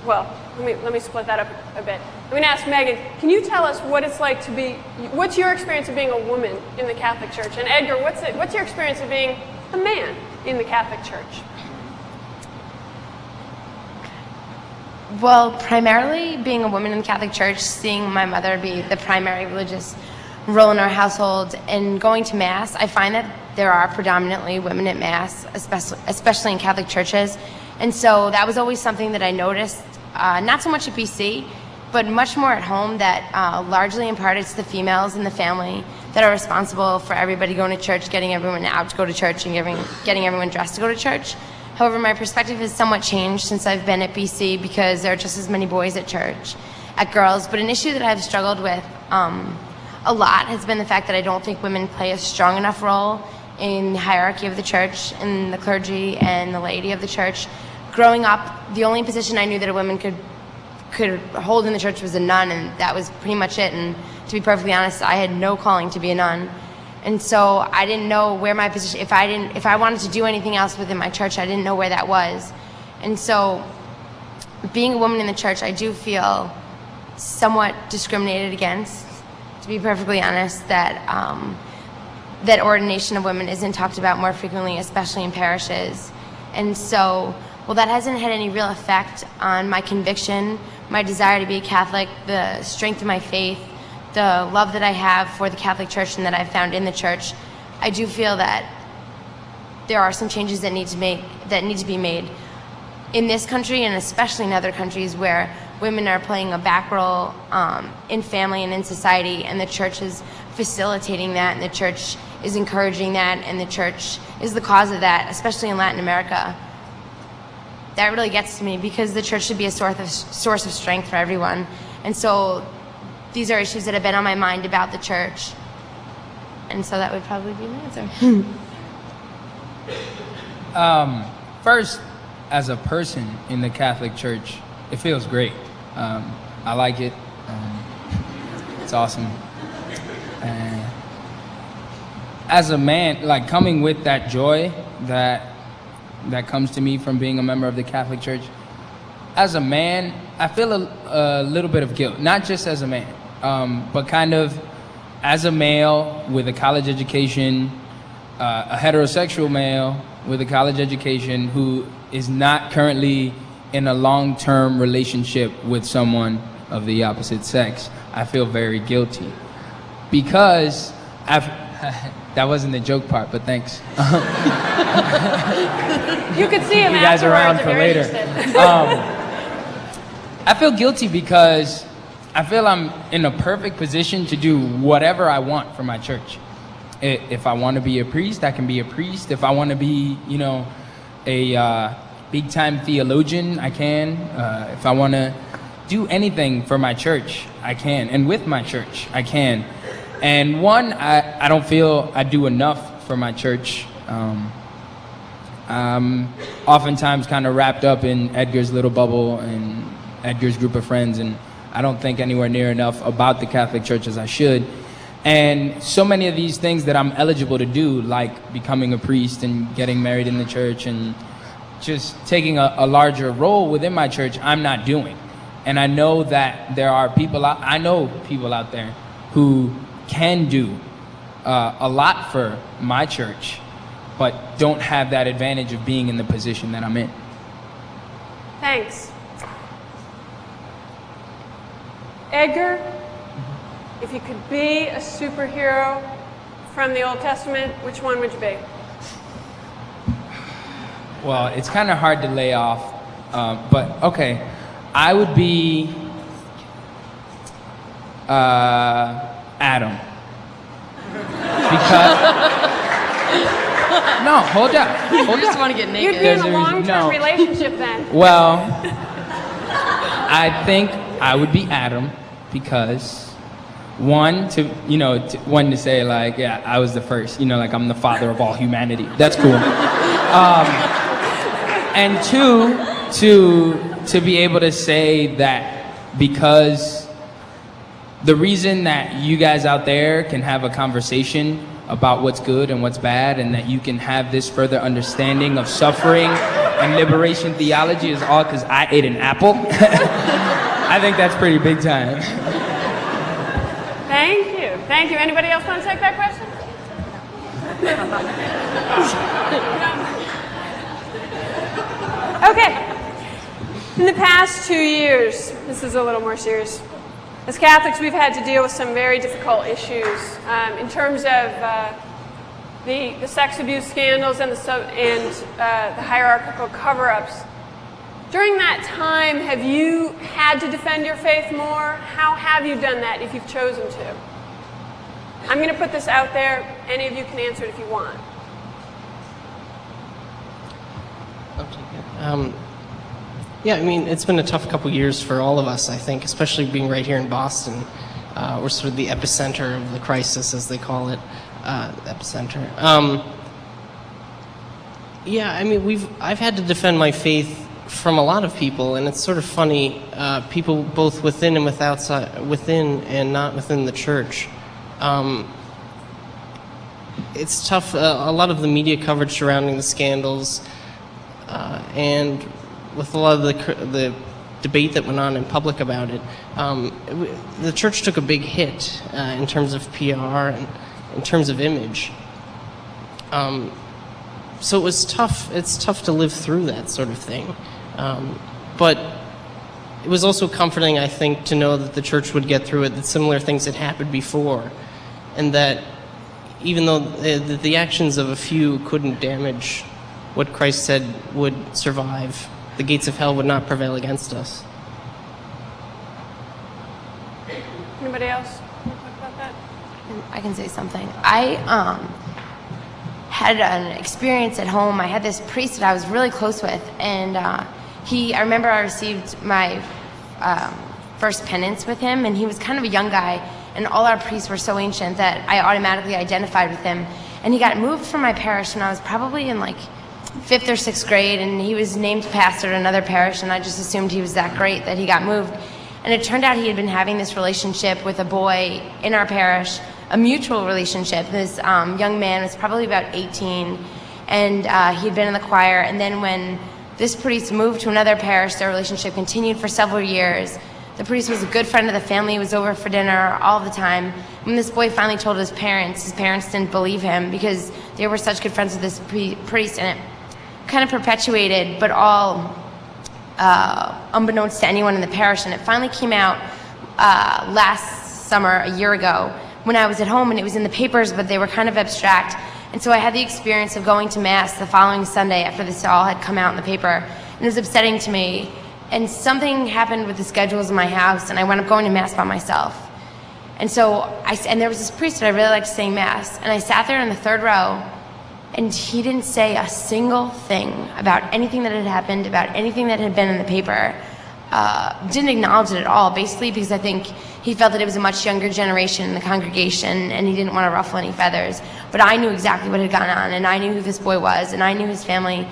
well, let me split that up a bit. I'm going to ask Megan, can you tell us what it's like to be, what's your experience of being a woman in the Catholic Church? And Edgar, what's your experience of being a man in the Catholic Church? Well, primarily being a woman in the Catholic Church, seeing my mother be the primary religious role in our household, and going to Mass, I find that there are predominantly women at Mass, especially in Catholic churches. And so that was always something that I noticed, not so much at BC, but much more at home, that largely in part it's the females in the family that are responsible for everybody going to church, getting everyone out to go to church, and getting everyone dressed to go to church. However, my perspective has somewhat changed since I've been at BC, because there are just as many boys at church as girls. But an issue that I've struggled with a lot has been the fact that I don't think women play a strong enough role in the hierarchy of the church, in the clergy and the laity of the church. Growing up, the only position I knew that a woman could hold in the church was a nun, and that was pretty much it. And to be perfectly honest, I had no calling to be a nun. And so I didn't know where my position, if I wanted to do anything else within my church, I didn't know where that was. And so being a woman in the church, I do feel somewhat discriminated against, to be perfectly honest, that that ordination of women isn't talked about more frequently, especially in parishes. And so, well, that hasn't had any real effect on my conviction, my desire to be a Catholic, the strength of my faith, the love that I have for the Catholic Church and that I've found in the church. I do feel that there are some changes that need to be made in this country, and especially in other countries where women are playing a back role in family and in society, and the church is facilitating that, and the church is encouraging that, and the church is the cause of that, especially in Latin America. That really gets to me, because the church should be a source of strength for everyone. And so these are issues that have been on my mind about the church. And so that would probably be my answer. First, as a person in the Catholic Church, it feels great. I like it. It's awesome. As a man, like, coming with that joy that comes to me from being a member of the Catholic Church, as a man, I feel a little bit of guilt, not just as a man, but kind of as a male with a college education, a heterosexual male with a college education who is not currently in a long-term relationship with someone of the opposite sex. I feel very guilty, because that wasn't the joke part, but thanks. You could see him you guys around for later. I feel guilty because I feel I'm in a perfect position to do whatever I want for my church. If I want to be a priest, I can be a priest. If I want to be, a big-time theologian, I can. If I want to do anything for my church, I can. And with my church, I can. And one, I don't feel I do enough for my church. I'm oftentimes kind of wrapped up in Edgar's little bubble and Edgar's group of friends, and I don't think anywhere near enough about the Catholic Church as I should. And so many of these things that I'm eligible to do, like becoming a priest and getting married in the church and just taking a larger role within my church, I'm not doing. And I know that there are people out there who can do a lot for my church, but don't have that advantage of being in the position that I'm in. Thanks. Edgar, if you could be a superhero from the Old Testament, which one would you be? Well, it's kind of hard to lay off, but okay. I would be Adam. Because... No, hold up. You just want to get naked. You'd be in a There's long-term no- relationship then. Well, I think I would be Adam because one to say like, yeah, I was the first, like I'm the father of all humanity. That's cool. And two, to be able to say that because the reason that you guys out there can have a conversation about what's good and what's bad, and that you can have this further understanding of suffering and liberation theology is all because I ate an apple. I think that's pretty big time. Thank you. Thank you. Anybody else want to take that question? Okay. In the past 2 years, this is a little more serious. As Catholics, we've had to deal with some very difficult issues in terms of the sex abuse scandals and the hierarchical cover-ups. During that time, have you had to defend your faith more? How have you done that if you've chosen to? I'm going to put this out there. Any of you can answer it if you want. Yeah, I mean, it's been a tough couple years for all of us, I think, especially being right here in Boston. We're sort of the epicenter of the crisis, as they call it, epicenter. Yeah, I mean, I've had to defend my faith from a lot of people, and it's sort of funny, people both within and within and not within the church. It's tough. A lot of the media coverage surrounding the scandals, and with a lot of the debate that went on in public about it, the church took a big hit in terms of PR and in terms of image. So it was tough. It's tough to live through that sort of thing. But it was also comforting, I think, to know that the church would get through it, that similar things had happened before, and that even though the actions of a few couldn't damage what Christ said would survive, the gates of hell would not prevail against us. Anybody else want to talk about that? I can say something. I had an experience at home. I had this priest that I was really close with, and I remember I received my first penance with him, and he was kind of a young guy, and all our priests were so ancient that I automatically identified with him. And he got moved from my parish when I was probably in like 5th or 6th grade, and he was named pastor at another parish, and I just assumed he was that great that he got moved. And it turned out he had been having this relationship with a boy in our parish, a mutual relationship. This young man was probably about 18, and he'd been in the choir. And then when this priest moved to another parish, their relationship continued for several years. The priest was a good friend of the family. He was over for dinner all the time. When this boy finally told his parents didn't believe him because they were such good friends with this priest, and it kind of perpetuated, but all unbeknownst to anyone in the parish. And it finally came out last summer, a year ago, when I was at home, and it was in the papers, but they were kind of abstract. And so I had the experience of going to Mass the following Sunday after this all had come out in the paper, and it was upsetting to me. And something happened with the schedules in my house, and I wound up going to Mass by myself. And so and there was this priest that I really liked saying Mass, and I sat there in the 3rd row, and he didn't say a single thing about anything that had happened, about anything that had been in the paper. Didn't acknowledge it at all, basically because I think he felt that it was a much younger generation in the congregation, and he didn't want to ruffle any feathers. But I knew exactly what had gone on, and I knew who this boy was, and I knew his family.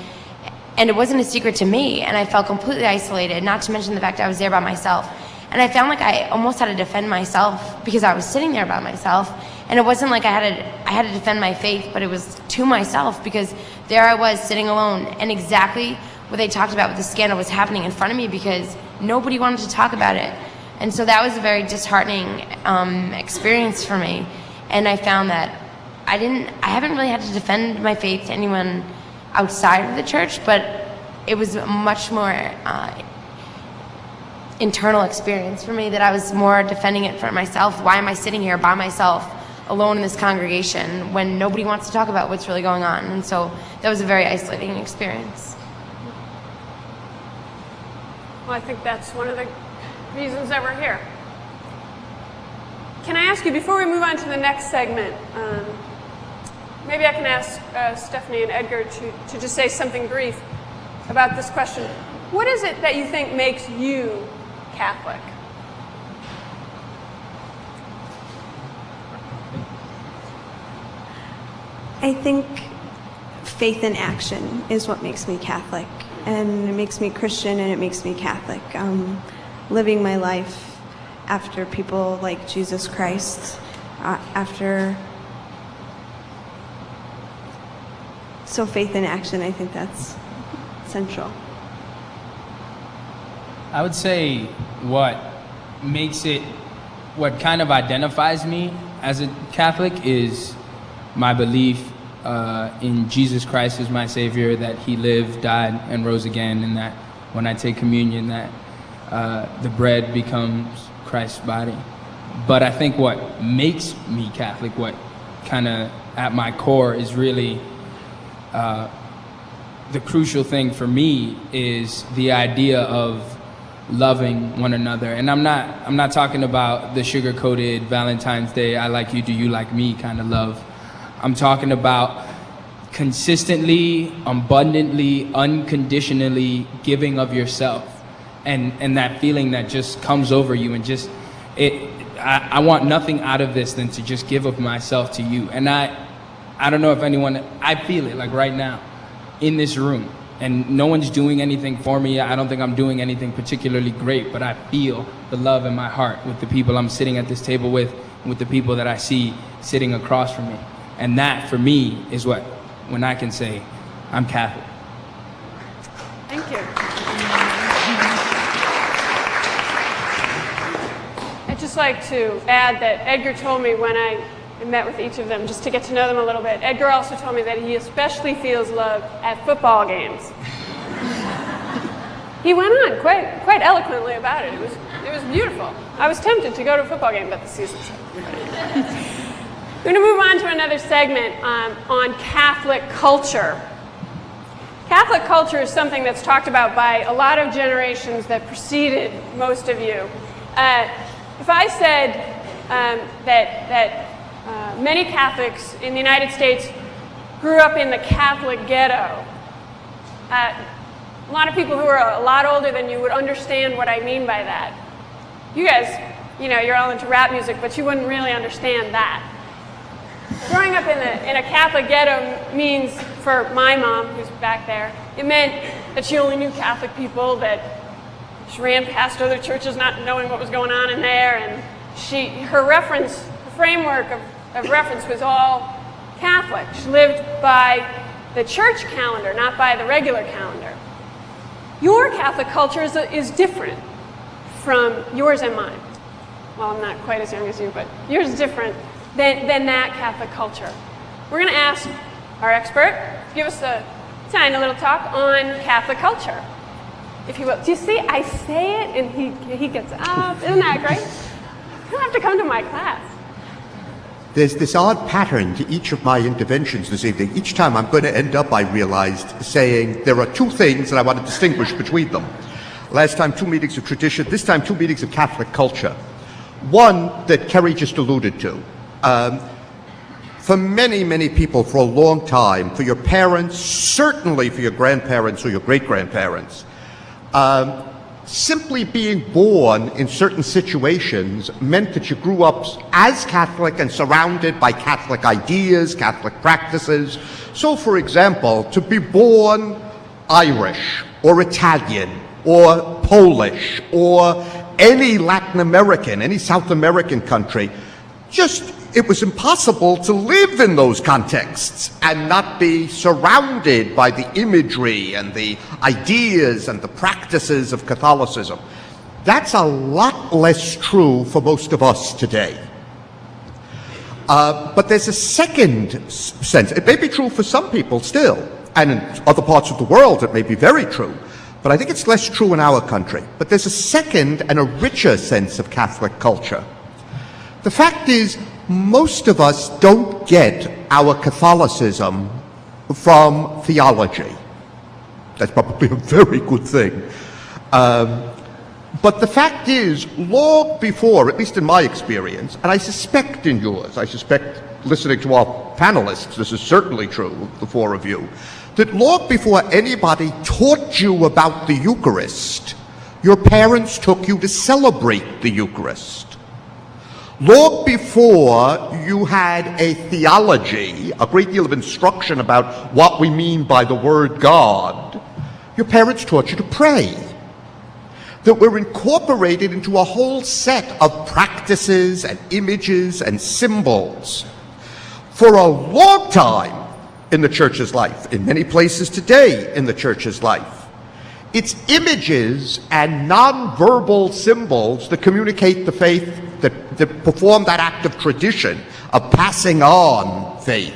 And it wasn't a secret to me, and I felt completely isolated, not to mention the fact I was there by myself. And I found like I almost had to defend myself because I was sitting there by myself. And it wasn't like I had to defend my faith, but it was to myself, because there I was sitting alone, and exactly what they talked about with the scandal was happening in front of me because nobody wanted to talk about it. And so that was a very disheartening experience for me. And I found that I haven't really had to defend my faith to anyone outside of the church, but it was a much more internal experience for me, that I was more defending it for myself. Why am I sitting here by myself, alone in this congregation, when nobody wants to talk about what's really going on? And so that was a very isolating experience. Well, I think that's one of the reasons that we're here. Can I ask you, before we move on to the next segment, maybe I can ask Stephanie and Edgar to just say something brief about this question. What is it that you think makes you Catholic? I think faith in action is what makes me Catholic, and it makes me Christian, and it makes me Catholic. Living my life after people like Jesus Christ, so faith in action, I think that's central. I would say what kind of identifies me as a Catholic is my belief in Jesus Christ as my Savior, that He lived, died, and rose again, and that when I take communion, that the bread becomes Christ's body. But I think what makes me Catholic, what kind of at my core is really the crucial thing for me, is the idea of loving one another. And I'm not talking about the sugar-coated Valentine's Day, I like you, do you like me kind of love. I'm talking about consistently, abundantly, unconditionally giving of yourself, and that feeling that just comes over you, and just I want nothing out of this than to just give of myself to you. And I don't know if anyone, I feel it like right now in this room, and no one's doing anything for me. I don't think I'm doing anything particularly great, but I feel the love in my heart with the people I'm sitting at this table with the people that I see sitting across from me. And that, for me, is when I can say, I'm Catholic. Thank you. I'd just like to add that Edgar told me when I met with each of them, just to get to know them a little bit, Edgar also told me that he especially feels love at football games. He went on quite eloquently about it. It was beautiful. I was tempted to go to a football game, but the season's over. We're going to move on to another segment on Catholic culture. Catholic culture is something that's talked about by a lot of generations that preceded most of you. If I said that many Catholics in the United States grew up in the Catholic ghetto, a lot of people who are a lot older than you would understand what I mean by that. You guys, you're all into rap music, but you wouldn't really understand that. Growing up in a Catholic ghetto means, for my mom, who's back there, it meant that she only knew Catholic people, that she ran past other churches not knowing what was going on in there, and her framework of reference was all Catholic. She lived by the church calendar, not by the regular calendar. Your Catholic culture is different from yours and mine. Well, I'm not quite as young as you, but yours is different than that Catholic culture. We're going to ask our expert to give us a tiny little talk on Catholic culture, if you will. Do you see? I say it and he gets up. Isn't that great? You don't have to come to my class. There's this odd pattern to each of my interventions this evening. Each time I'm going to end up, I realized, saying there are two things that I want to distinguish between them. Last time, 2 meetings of tradition. This time, 2 meetings of Catholic culture. One that Kerry just alluded to. For many, many people for a long time, for your parents, certainly for your grandparents or your great-grandparents, simply being born in certain situations meant that you grew up as Catholic and surrounded by Catholic ideas, Catholic practices. So, for example, to be born Irish or Italian or Polish or any Latin American, any South American country, it was impossible to live in those contexts and not be surrounded by the imagery and the ideas and the practices of Catholicism. That's a lot less true for most of us today. But there's a second sense. It may be true for some people still, and in other parts of the world it may be very true, but I think it's less true in our country. But there's a second and a richer sense of Catholic culture. The fact is, most of us don't get our Catholicism from theology. That's probably a very good thing. But the fact is, long before, at least in my experience, and I suspect in yours, I suspect listening to our panelists, this is certainly true, the four of you, that long before anybody taught you about the Eucharist, your parents took you to celebrate the Eucharist. Long before you had a theology, a great deal of instruction about what we mean by the word God, your parents taught you to pray. That we're incorporated into a whole set of practices and images and symbols. For a long time in the church's life, in many places today in the church's life, it's images and nonverbal symbols that communicate the faith, that perform that act of tradition, of passing on faith,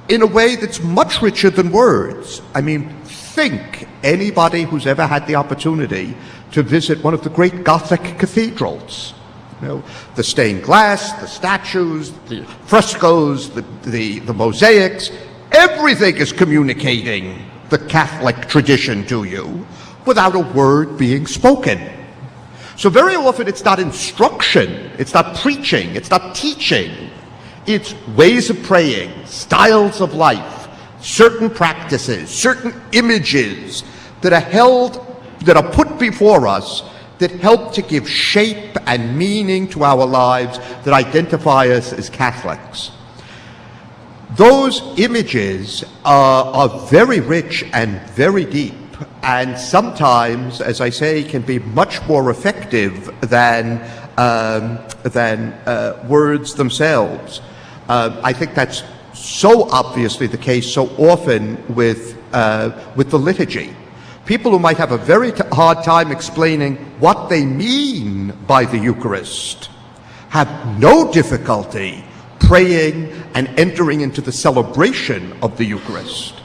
in a way that's much richer than words. I mean, think anybody who's ever had the opportunity to visit one of the great Gothic cathedrals. You know, the stained glass, the statues, the frescoes, the mosaics, everything is communicating the Catholic tradition to you without a word being spoken. So very often it's not instruction, it's not preaching, it's not teaching. It's ways of praying, styles of life, certain practices, certain images that are held, that are put before us, that help to give shape and meaning to our lives, that identify us as Catholics. Those images are very rich and very deep, and sometimes, as I say, can be much more effective than words themselves. I think that's so obviously the case so often with the liturgy. People who might have a very hard time explaining what they mean by the Eucharist have no difficulty praying and entering into the celebration of the Eucharist.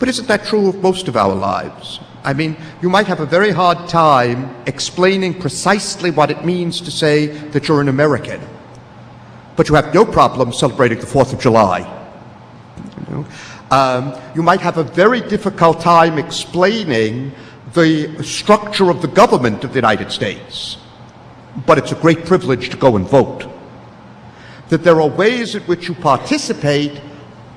But isn't that true of most of our lives? I mean, you might have a very hard time explaining precisely what it means to say that you're an American, but you have no problem celebrating the 4th of July. You know? You might have a very difficult time explaining the structure of the government of the United States, but it's a great privilege to go and vote. That there are ways in which you participate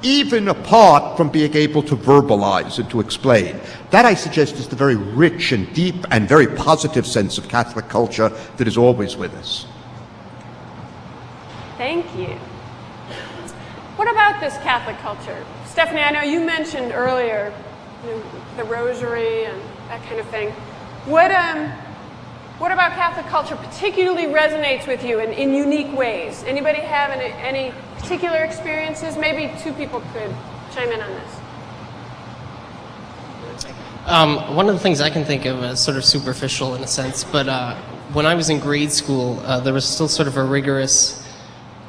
even apart from being able to verbalize and to explain. That, I suggest, is the very rich and deep and very positive sense of Catholic culture that is always with us. Thank you. What about this Catholic culture? Stephanie, I know you mentioned earlier the rosary and that kind of thing. What about Catholic culture particularly resonates with you in unique ways? Anybody have any particular experiences? Maybe two people could chime in on this. One of the things I can think of as sort of superficial in a sense, but when I was in grade school, there was still sort of a rigorous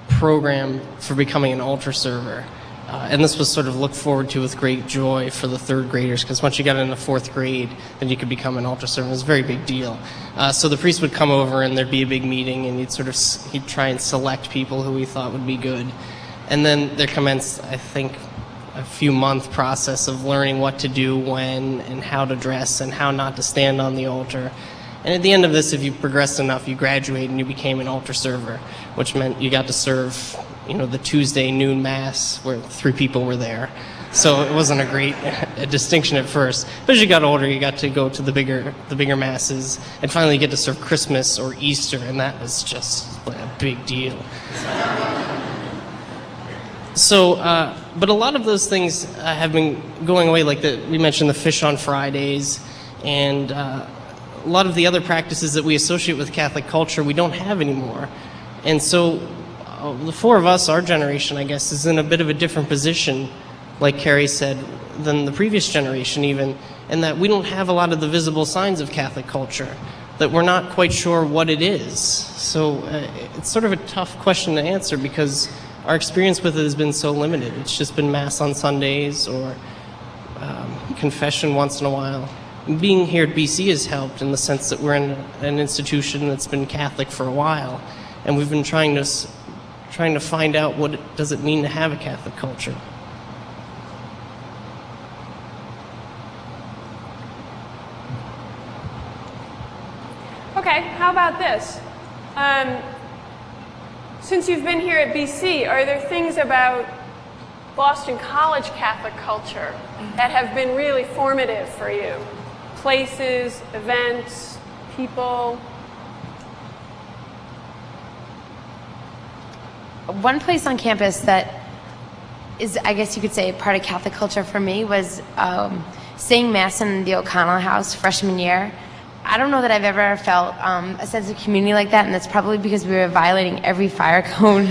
program for becoming an altar server. And this was sort of looked forward to with great joy for the third graders, because once you got into fourth grade, then you could become an altar server. It was a very big deal. So the priest would come over and there'd be a big meeting, and he'd try and select people who he thought would be good. And then there commenced, I think, a few-month process of learning what to do when and how to dress and how not to stand on the altar. And at the end of this, if you progressed enough, you graduated and you became an altar server, which meant you got to serve, the Tuesday noon mass where 3 people were there. So it wasn't a great distinction at first. But as you got older, you got to go to the bigger masses, and finally you get to serve Christmas or Easter, and that was just like a big deal. So, but a lot of those things have been going away, like we mentioned the fish on Fridays, and a lot of the other practices that we associate with Catholic culture we don't have anymore. And so the 4 of us, our generation, I guess, is in a bit of a different position, like Carrie said, than the previous generation even, in that we don't have a lot of the visible signs of Catholic culture, that we're not quite sure what it is. So it's sort of a tough question to answer, because our experience with it has been so limited. It's just been Mass on Sundays or confession once in a while. Being here at BC has helped in the sense that we're in an institution that's been Catholic for a while, and we've been trying to find out what does it mean to have a Catholic culture. Okay, how about this? Since you've been here at BC, are there things about Boston College Catholic culture that have been really formative for you? Places, events, people? One place on campus that is, I guess you could say, part of Catholic culture for me was saying Mass in the O'Connell House freshman year. I don't know that I've ever felt a sense of community like that, and that's probably because we were violating every fire code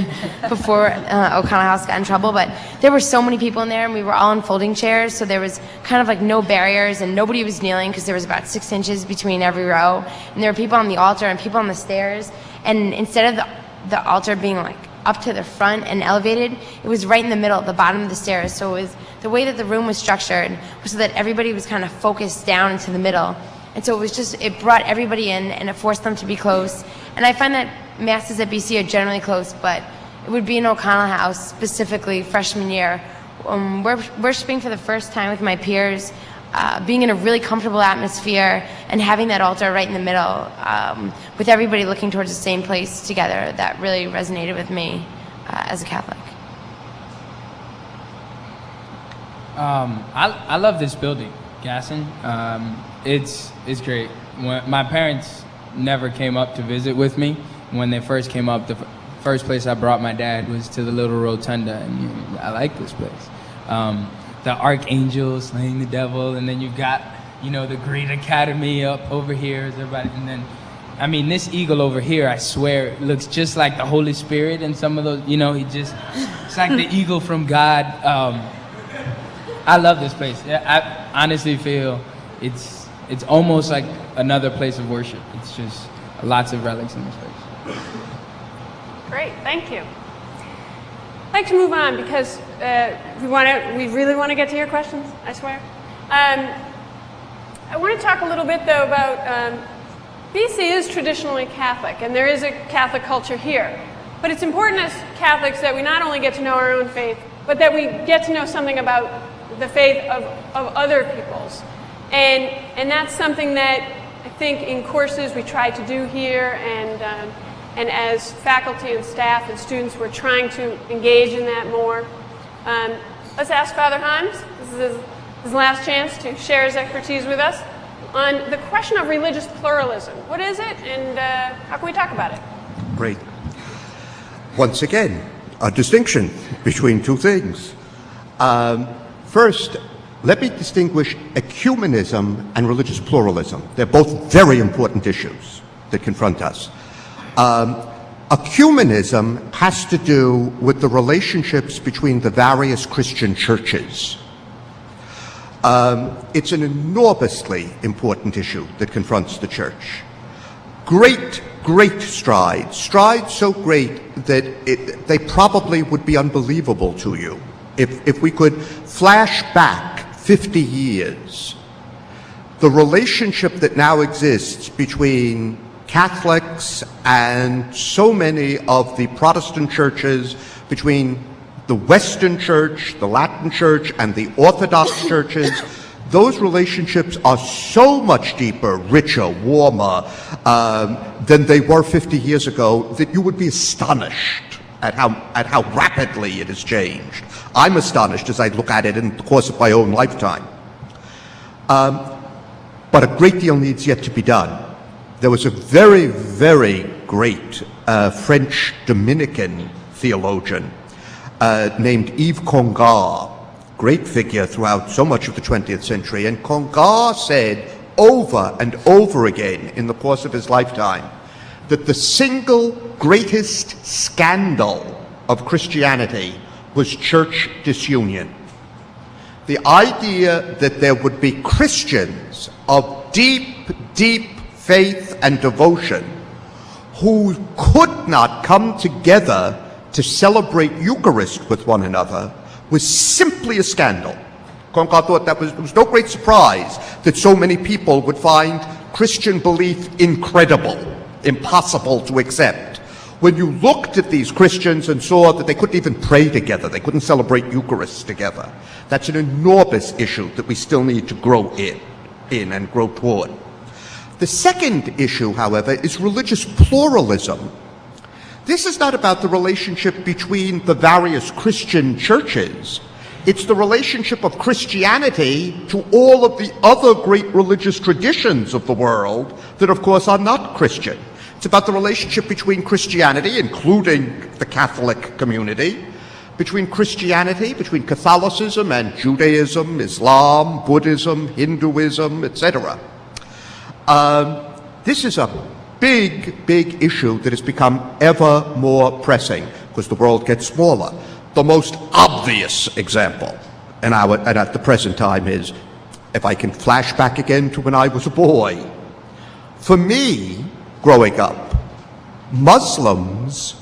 before O'Connell House got in trouble, but there were so many people in there, and we were all in folding chairs, so there was kind of like no barriers, and nobody was kneeling because there was about 6 inches between every row, and there were people on the altar and people on the stairs, and instead of the altar being like up to the front and elevated, it was right in the middle, at the bottom of the stairs, so it was the way that the room was structured was so that everybody was kind of focused down into the middle. And so it brought everybody in, and it forced them to be close. And I find that Masses at BC are generally close, but it would be in O'Connell House, specifically freshman year, worshiping for the first time with my peers, being in a really comfortable atmosphere, and having that altar right in the middle, with everybody looking towards the same place together. That really resonated with me as a Catholic. I love this building, Gasson. It's great. My parents never came up to visit with me. When they first came up, the first place I brought my dad was to the little rotunda, and I like this place. The archangel slaying the devil, and then you've got, the Great Academy up over here, everybody, and then, this eagle over here, I swear, it looks just like the Holy Spirit, and some of those, it's like the eagle from God. I love this place. I honestly feel it's almost like another place of worship. It's just lots of relics in this place. Great, thank you. I'd like to move on because we really want to get to your questions, I swear. I want to talk a little bit though about BC is traditionally Catholic, and there is a Catholic culture here. But it's important as Catholics that we not only get to know our own faith, but that we get to know something about the faith of other people's. And that's something that I think in courses we try to do here, and as faculty and staff and students we're trying to engage in that more. Let's ask Father Himes. This is his last chance to share his expertise with us on the question of religious pluralism. What is it, and how can we talk about it? Great. Once again, a distinction between two things. First, let me distinguish ecumenism and religious pluralism. They're both very important issues that confront us. Ecumenism has to do with the relationships between the various Christian churches. It's an enormously important issue that confronts the church. Great strides so great that they probably would be unbelievable to you. If we could flash back 50 years, the relationship that now exists between Catholics and so many of the Protestant churches, between the Western Church, the Latin Church, and the Orthodox churches, those relationships are so much deeper, richer, warmer than they were 50 years ago that you would be astonished at how rapidly it has changed. I'm astonished as I look at it in the course of my own lifetime. But a great deal needs yet to be done. There was a very, very great French Dominican theologian named Yves Congar, great figure throughout so much of the 20th century, and Congar said over and over again in the course of his lifetime that the single greatest scandal of Christianity was church disunion. The idea that there would be Christians of deep faith and devotion who could not come together to celebrate Eucharist with one another was simply a scandal. Conrad thought it was no great surprise that so many people would find Christian belief incredible, impossible to accept. When you looked at these Christians and saw that they couldn't even pray together, they couldn't celebrate Eucharist together, that's an enormous issue that we still need to grow in and grow toward. The second issue, however, is religious pluralism. This is not about the relationship between the various Christian churches. It's the relationship of Christianity to all of the other great religious traditions of the world that, of course, are not Christian. It's about the relationship between Christianity, including the Catholic community, between Catholicism and Judaism, Islam, Buddhism, Hinduism, etc. This is a big, big issue that has become ever more pressing because the world gets smaller. The most obvious example and at the present time is, if I can flash back again to when I was a boy, for me, growing up, Muslims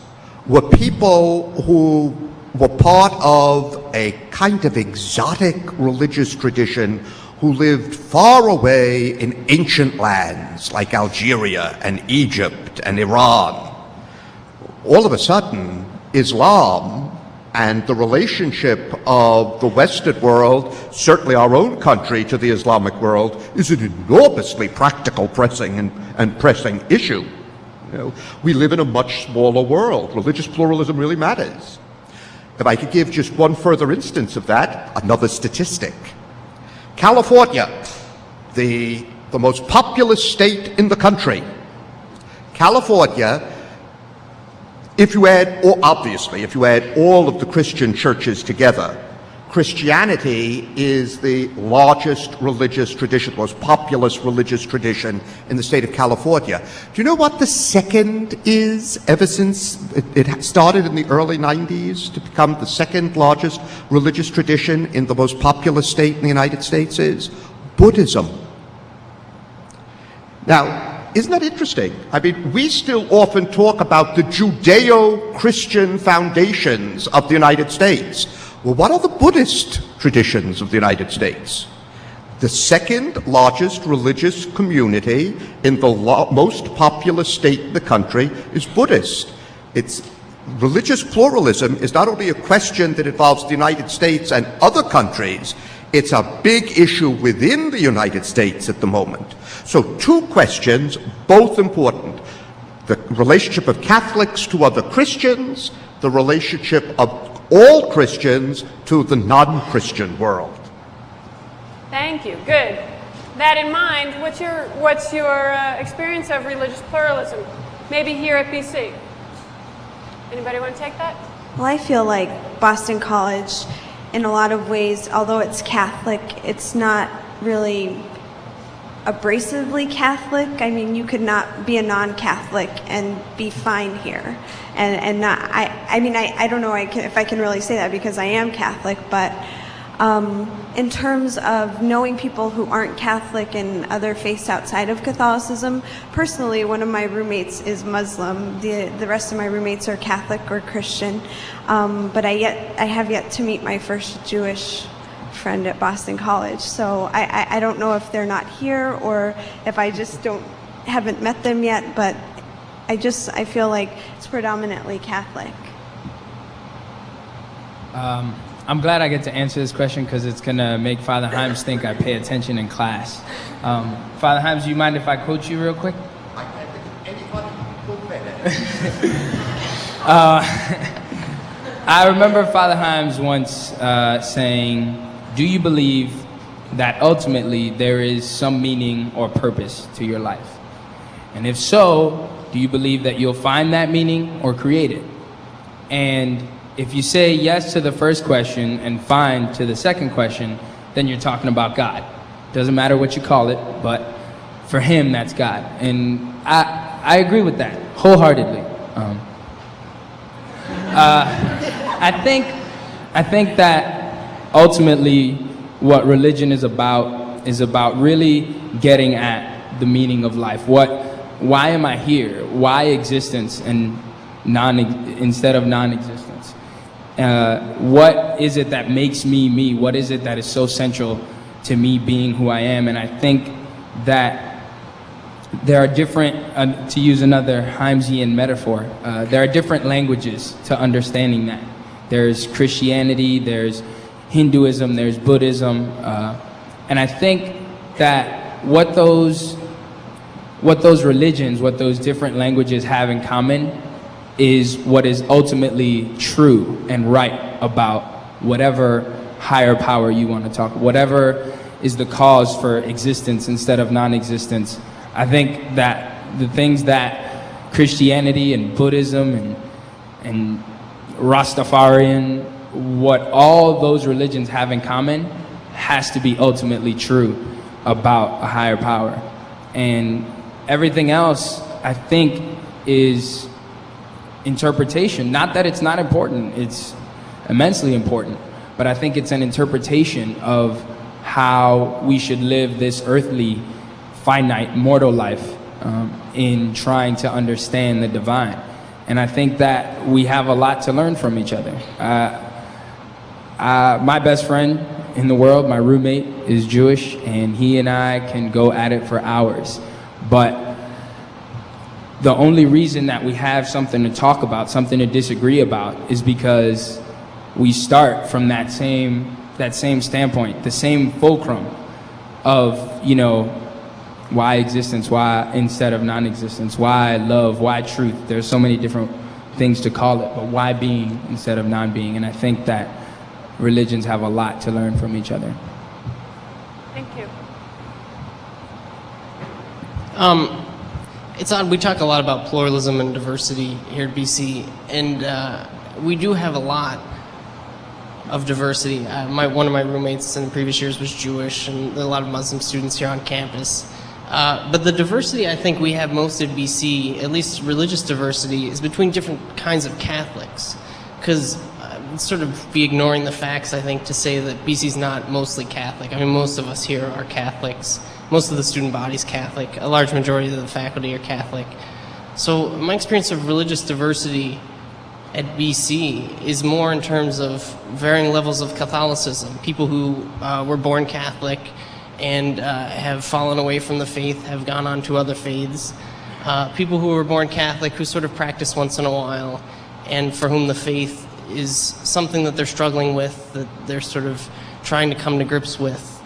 were people who were part of a kind of exotic religious tradition who lived far away in ancient lands like Algeria and Egypt and Iran. All of a sudden, Islam and the relationship of the Western world, certainly our own country, to the Islamic world, is an enormously practical, pressing issue. You know, we live in a much smaller world. Religious pluralism really matters. If I could give just one further instance of that, another statistic. California, the most populous state in the country. California, if you add all of the Christian churches together, Christianity is the largest religious tradition, most populous religious tradition in the state of California. Do you know what the second is, ever since it started in the early 90s to become the second largest religious tradition in the most populous state in the United States is? Buddhism. Now, isn't that interesting? I mean, we still often talk about the Judeo-Christian foundations of the United States. Well, what are the Buddhist traditions of the United States? The second largest religious community in the most populous state in the country is Buddhist. Religious pluralism is not only a question that involves the United States and other countries, it's a big issue within the United States at the moment. So two questions, both important. The relationship of Catholics to other Christians, the relationship of all Christians to the non-Christian world. Thank you. Good. That in mind, what's your experience of religious pluralism? Maybe here at BC. Anybody want to take that? Well, I feel like Boston College, in a lot of ways, although it's Catholic, it's not really abrasively Catholic. I mean, you could not be a non-Catholic and be fine here, and not. I don't know if I can really say that because I am Catholic, but in terms of knowing people who aren't Catholic and other faiths outside of Catholicism, personally, one of my roommates is Muslim. The rest of my roommates are Catholic or Christian, but I have yet to meet my first Jewish friend at Boston College. So I don't know if they're not here or if I just haven't met them yet, but I feel like it's predominantly Catholic. I'm glad I get to answer this question because it's going to make Father Himes think I pay attention in class. Father Himes, do you mind if I quote you real quick? I can't think of anybody who could better. I remember Father Himes once saying, do you believe that ultimately there is some meaning or purpose to your life? And if so, do you believe that you'll find that meaning or create it? And if you say yes to the first question and fine to the second question, then you're talking about God. Doesn't matter what you call it, but for him, that's God. And I agree with that wholeheartedly. I think that ultimately what religion is about really getting at the meaning of life. Why am I here? Why existence? And instead of non-existence. What is it that makes me me? What is it that is so central to me being who I am? And I think that there are different, to use another Heimsian metaphor, there are different languages to understanding that. There's Christianity, there's Hinduism, there's Buddhism, and I think that what those religions, what those different languages have in common is what is ultimately true and right about whatever higher power you want to talk, whatever is the cause for existence instead of non-existence. I think that the things that Christianity and Buddhism and Rastafarian, what all those religions have in common has to be ultimately true about a higher power. And everything else, I think, is interpretation. Not that it's not important, it's immensely important, but I think it's an interpretation of how we should live this earthly, finite, mortal life in trying to understand the divine. And I think that we have a lot to learn from each other. My best friend in the world, my roommate, is Jewish, and he and I can go at it for hours. But the only reason that we have something to talk about, something to disagree about, is because we start from that same standpoint, the same fulcrum of, why existence, why instead of non-existence, why love, why truth. There's so many different things to call it, but why being instead of non-being? And I think that religions have a lot to learn from each other. Thank you. It's odd, we talk a lot about pluralism and diversity here at BC, and we do have a lot of diversity. One of my roommates in the previous years was Jewish, and there are a lot of Muslim students here on campus. But the diversity I think we have most at BC, at least religious diversity, is between different kinds of Catholics. Because sort of be ignoring the facts, I think, to say that BC's not mostly Catholic. I mean, most of us here are Catholics. Most of the student body's Catholic. A large majority of the faculty are Catholic. So my experience of religious diversity at BC is more in terms of varying levels of Catholicism. People who were born Catholic and have fallen away from the faith, have gone on to other faiths. People who were born Catholic who sort of practice once in a while, and for whom the faith is something that they're struggling with, that they're sort of trying to come to grips with.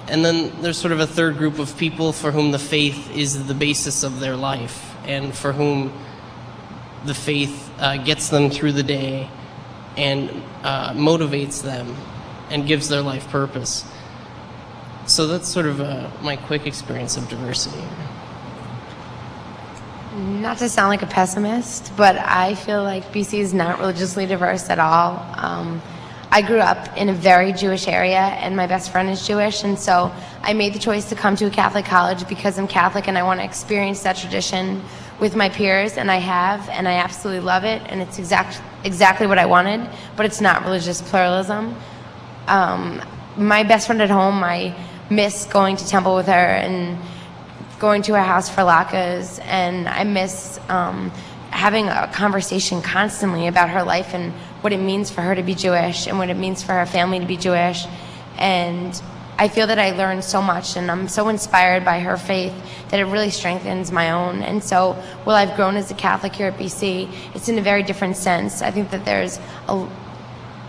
And then there's sort of a third group of people for whom the faith is the basis of their life, and for whom the faith gets them through the day and motivates them and gives their life purpose. So that's sort of my quick experience of diversity. Not to sound like a pessimist, but I feel like BC is not religiously diverse at all. I grew up in a very Jewish area, and my best friend is Jewish, and so I made the choice to come to a Catholic college because I'm Catholic and I want to experience that tradition with my peers, and I have, and I absolutely love it, and it's exactly what I wanted, but it's not religious pluralism. My best friend at home, I miss going to temple with her and going to her house for latkes, and I miss having a conversation constantly about her life and what it means for her to be Jewish and what it means for her family to be Jewish. And I feel that I learned so much, and I'm so inspired by her faith that it really strengthens my own. And so while I've grown as a Catholic here at BC, it's in a very different sense. I think that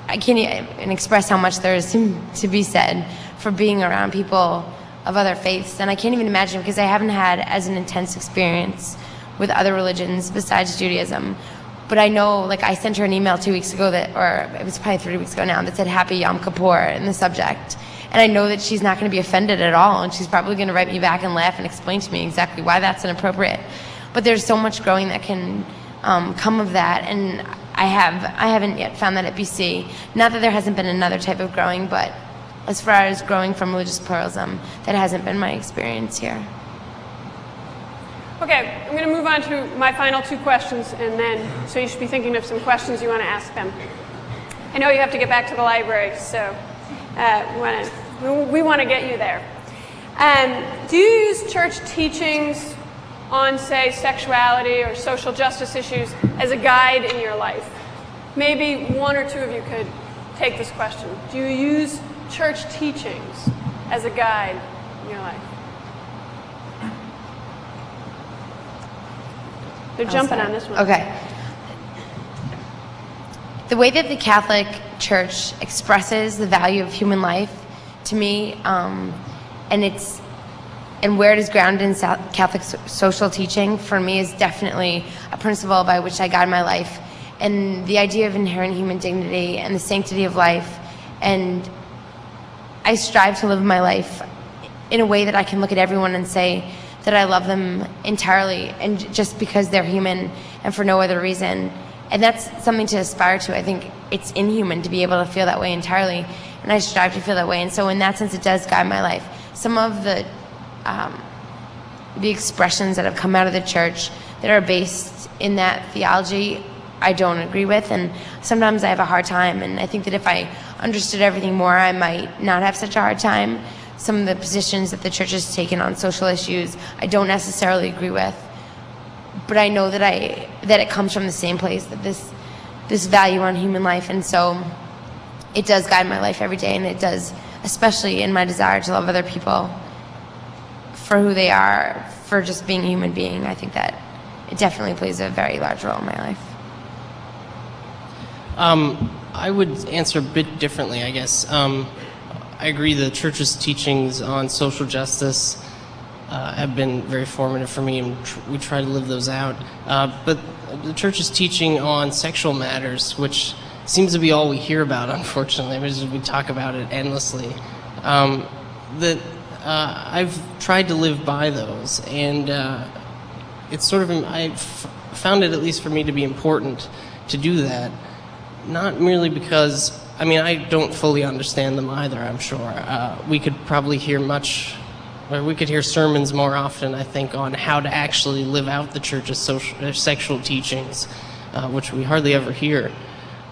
I can't even express how much there is to be said for being around people of other faiths. And I can't even imagine, because I haven't had as an intense experience with other religions besides Judaism. But I know, like, I sent her an email 2 weeks ago or it was probably 3 weeks ago now, that said Happy Yom Kippur in the subject. And I know that she's not going to be offended at all, and she's probably going to write me back and laugh and explain to me exactly why that's inappropriate. But there's so much growing that can come of that, and I haven't yet found that at BC. Not that there hasn't been another type of growing, but as far as growing from religious pluralism, that hasn't been my experience here. Okay, I'm going to move on to my final two questions, and then, so you should be thinking of some questions you want to ask them. I know you have to get back to the library, so we want to get you there. Do you use church teachings on, say, sexuality or social justice issues as a guide in your life? Maybe one or two of you could take this question. Do you use church teachings as a guide in your life? They're jumping on this one. Okay. The way that the Catholic Church expresses the value of human life to me, and where it is grounded in Catholic social teaching, for me, is definitely a principle by which I guide my life. And the idea of inherent human dignity and the sanctity of life. And I strive to live my life in a way that I can look at everyone and say that I love them entirely, and just because they're human and for no other reason. And that's something to aspire to. I think it's inhuman to be able to feel that way entirely, and I strive to feel that way. And so in that sense, it does guide my life. Some of the expressions that have come out of the church that are based in that theology, I don't agree with, and sometimes I have a hard time. And I think that if I understood everything more, I might not have such a hard time. Some of the positions that the church has taken on social issues, I don't necessarily agree with. But I know that it comes from the same place, that this value on human life, and so it does guide my life every day, and it does, especially in my desire to love other people for who they are, for just being a human being. I think that it definitely plays a very large role in my life. I would answer a bit differently, I guess. I agree the church's teachings on social justice have been very formative for me, and we try to live those out. But the church's teaching on sexual matters, which seems to be all we hear about, unfortunately, we talk about it endlessly, I've tried to live by those, and it's sort of, I've found it, at least for me, to be important to do that. Not merely because, I don't fully understand them either, I'm sure. We could probably hear we could hear sermons more often, I think, on how to actually live out the church's sexual teachings, which we hardly ever hear.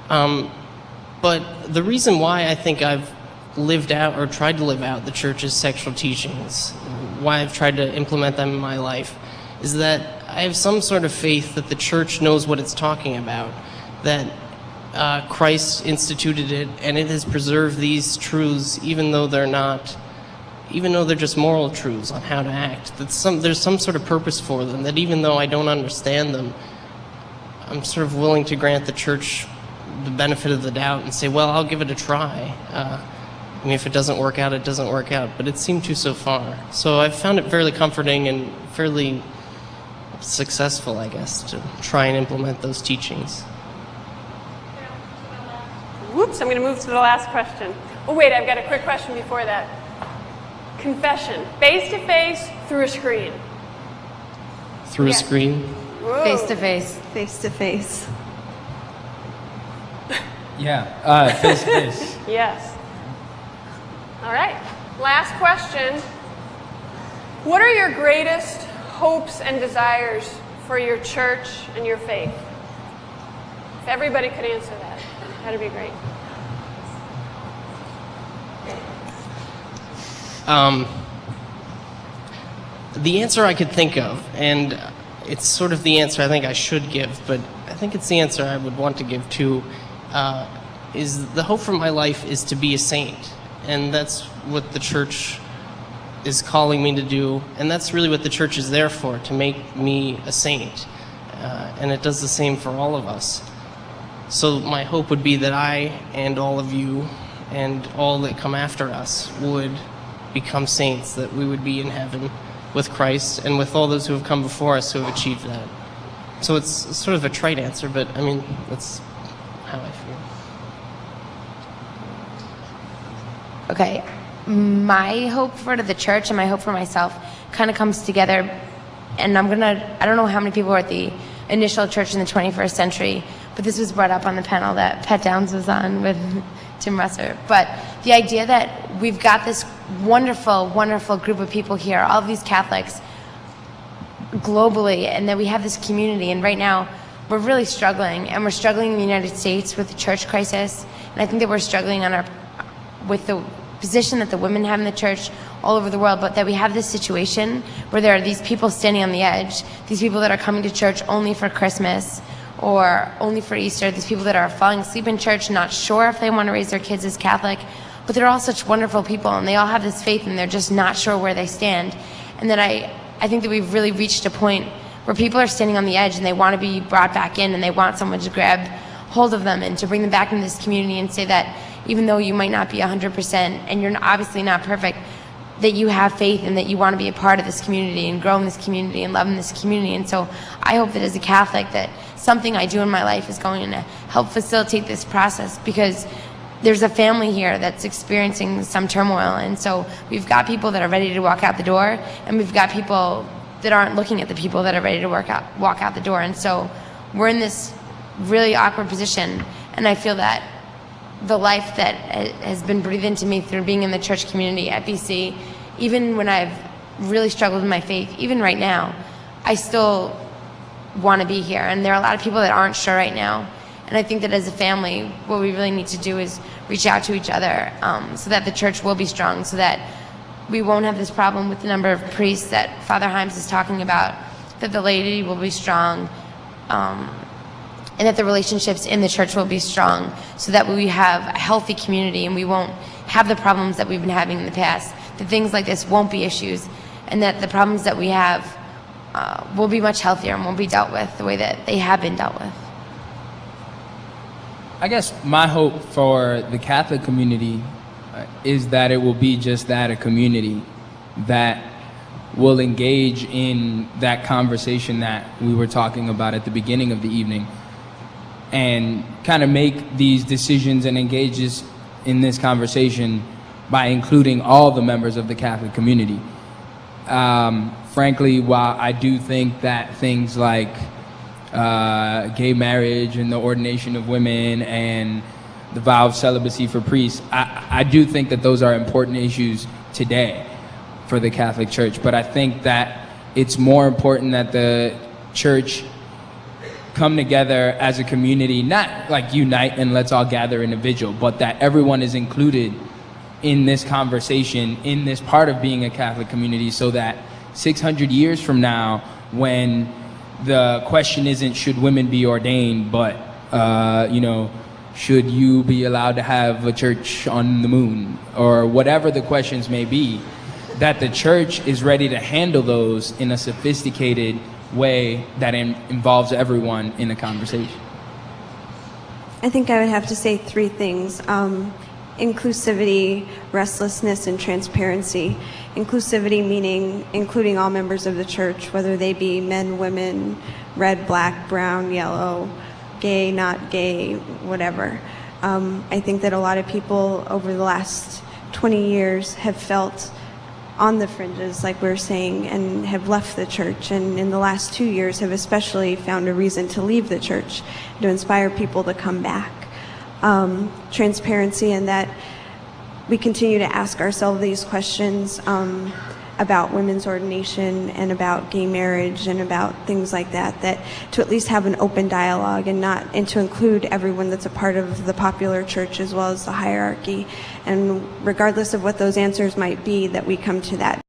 But the reason why I think I've lived out or tried to live out the church's sexual teachings, why I've tried to implement them in my life, is that I have some sort of faith that the church knows what it's talking about, that Christ instituted it, and it has preserved these truths, even though they're just moral truths on how to act. That there's some sort of purpose for them, that even though I don't understand them, I'm sort of willing to grant the church the benefit of the doubt and say, well, I'll give it a try. If it doesn't work out, it doesn't work out, but it seemed to so far. So I've found it fairly comforting and fairly successful, I guess, to try and implement those teachings. Whoops, I'm going to move to the last question. Oh, wait, I've got a quick question before that. Confession, face-to-face, through a screen? Through a screen? Whoa. Face-to-face. Face-to-face. Yeah, face-to-face. Yes. All right, last question. What are your greatest hopes and desires for your church and your faith? If everybody could answer that, that'd be great. The answer I could think of, and it's sort of the answer I think I should give, but I think it's the answer I would want to give too, is the hope for my life is to be a saint. And that's what the church is calling me to do, and that's really what the church is there for, to make me a saint. And it does the same for all of us. So my hope would be that I and all of you and all that come after us would become saints, that we would be in heaven with Christ and with all those who have come before us who have achieved that. So it's sort of a trite answer, but that's how I feel. Okay, my hope for the church and my hope for myself kind of comes together, and I don't know how many people were at the initial church in the 21st century, but this was brought up on the panel that Pat Downs was on with Tim Russer. But the idea that we've got this wonderful, wonderful group of people here, all of these Catholics globally, and that we have this community, and right now we're really struggling, and we're struggling in the United States with the church crisis, and I think that we're struggling with the position that the women have in the church all over the world, but that we have this situation where there are these people standing on the edge, these people that are coming to church only for Christmas or only for Easter, these people that are falling asleep in church, not sure if they want to raise their kids as Catholic, but they're all such wonderful people, and they all have this faith, and they're just not sure where they stand. And that I think that we've really reached a point where people are standing on the edge, and they want to be brought back in, and they want someone to grab hold of them and to bring them back into this community and say that even though you might not be 100% and you're obviously not perfect, that you have faith and that you want to be a part of this community and grow in this community and love in this community. And so I hope that as a Catholic that something I do in my life is going to help facilitate this process, because there's a family here that's experiencing some turmoil, and so we've got people that are ready to walk out the door, and we've got people that aren't looking at the people that are ready to walk out the door. And so we're in this really awkward position, and I feel that the life that has been breathed into me through being in the church community at BC, even when I've really struggled with my faith, even right now, I still want to be here. And there are a lot of people that aren't sure right now. And I think that as a family, what we really need to do is reach out to each other so that the church will be strong, so that we won't have this problem with the number of priests that Father Himes is talking about, that the laity will be strong, and that the relationships in the church will be strong, so that we have a healthy community and we won't have the problems that we've been having in the past, that things like this won't be issues, and that the problems that we have will be much healthier and won't be dealt with the way that they have been dealt with. I guess my hope for the Catholic community is that it will be just that, a community that will engage in that conversation that we were talking about at the beginning of the evening, and kind of make these decisions and engages in this conversation by including all the members of the Catholic community. Frankly, while I do think that things like gay marriage and the ordination of women and the vow of celibacy for priests, I do think that those are important issues today for the Catholic Church. But I think that it's more important that the church come together as a community, not like unite and let's all gather in a vigil, but that everyone is included in this conversation, in this part of being a Catholic community, so that 600 years from now, when the question isn't should women be ordained, but should you be allowed to have a church on the moon, or whatever the questions may be, that the church is ready to handle those in a sophisticated way that involves everyone in a conversation. I think I would have to say three things. Inclusivity, restlessness, and transparency. Inclusivity meaning including all members of the church, whether they be men, women, red, black, brown, yellow, gay, not gay, whatever. I think that a lot of people over the last 20 years have felt on the fringes, like we were saying, and have left the church, and in the last 2 years have especially found a reason to leave the church, to inspire people to come back. Transparency, in that we continue to ask ourselves these questions about women's ordination and about gay marriage and about things like that, that to at least have an open dialogue and to include everyone that's a part of the popular church as well as the hierarchy, and regardless of what those answers might be, that we come to that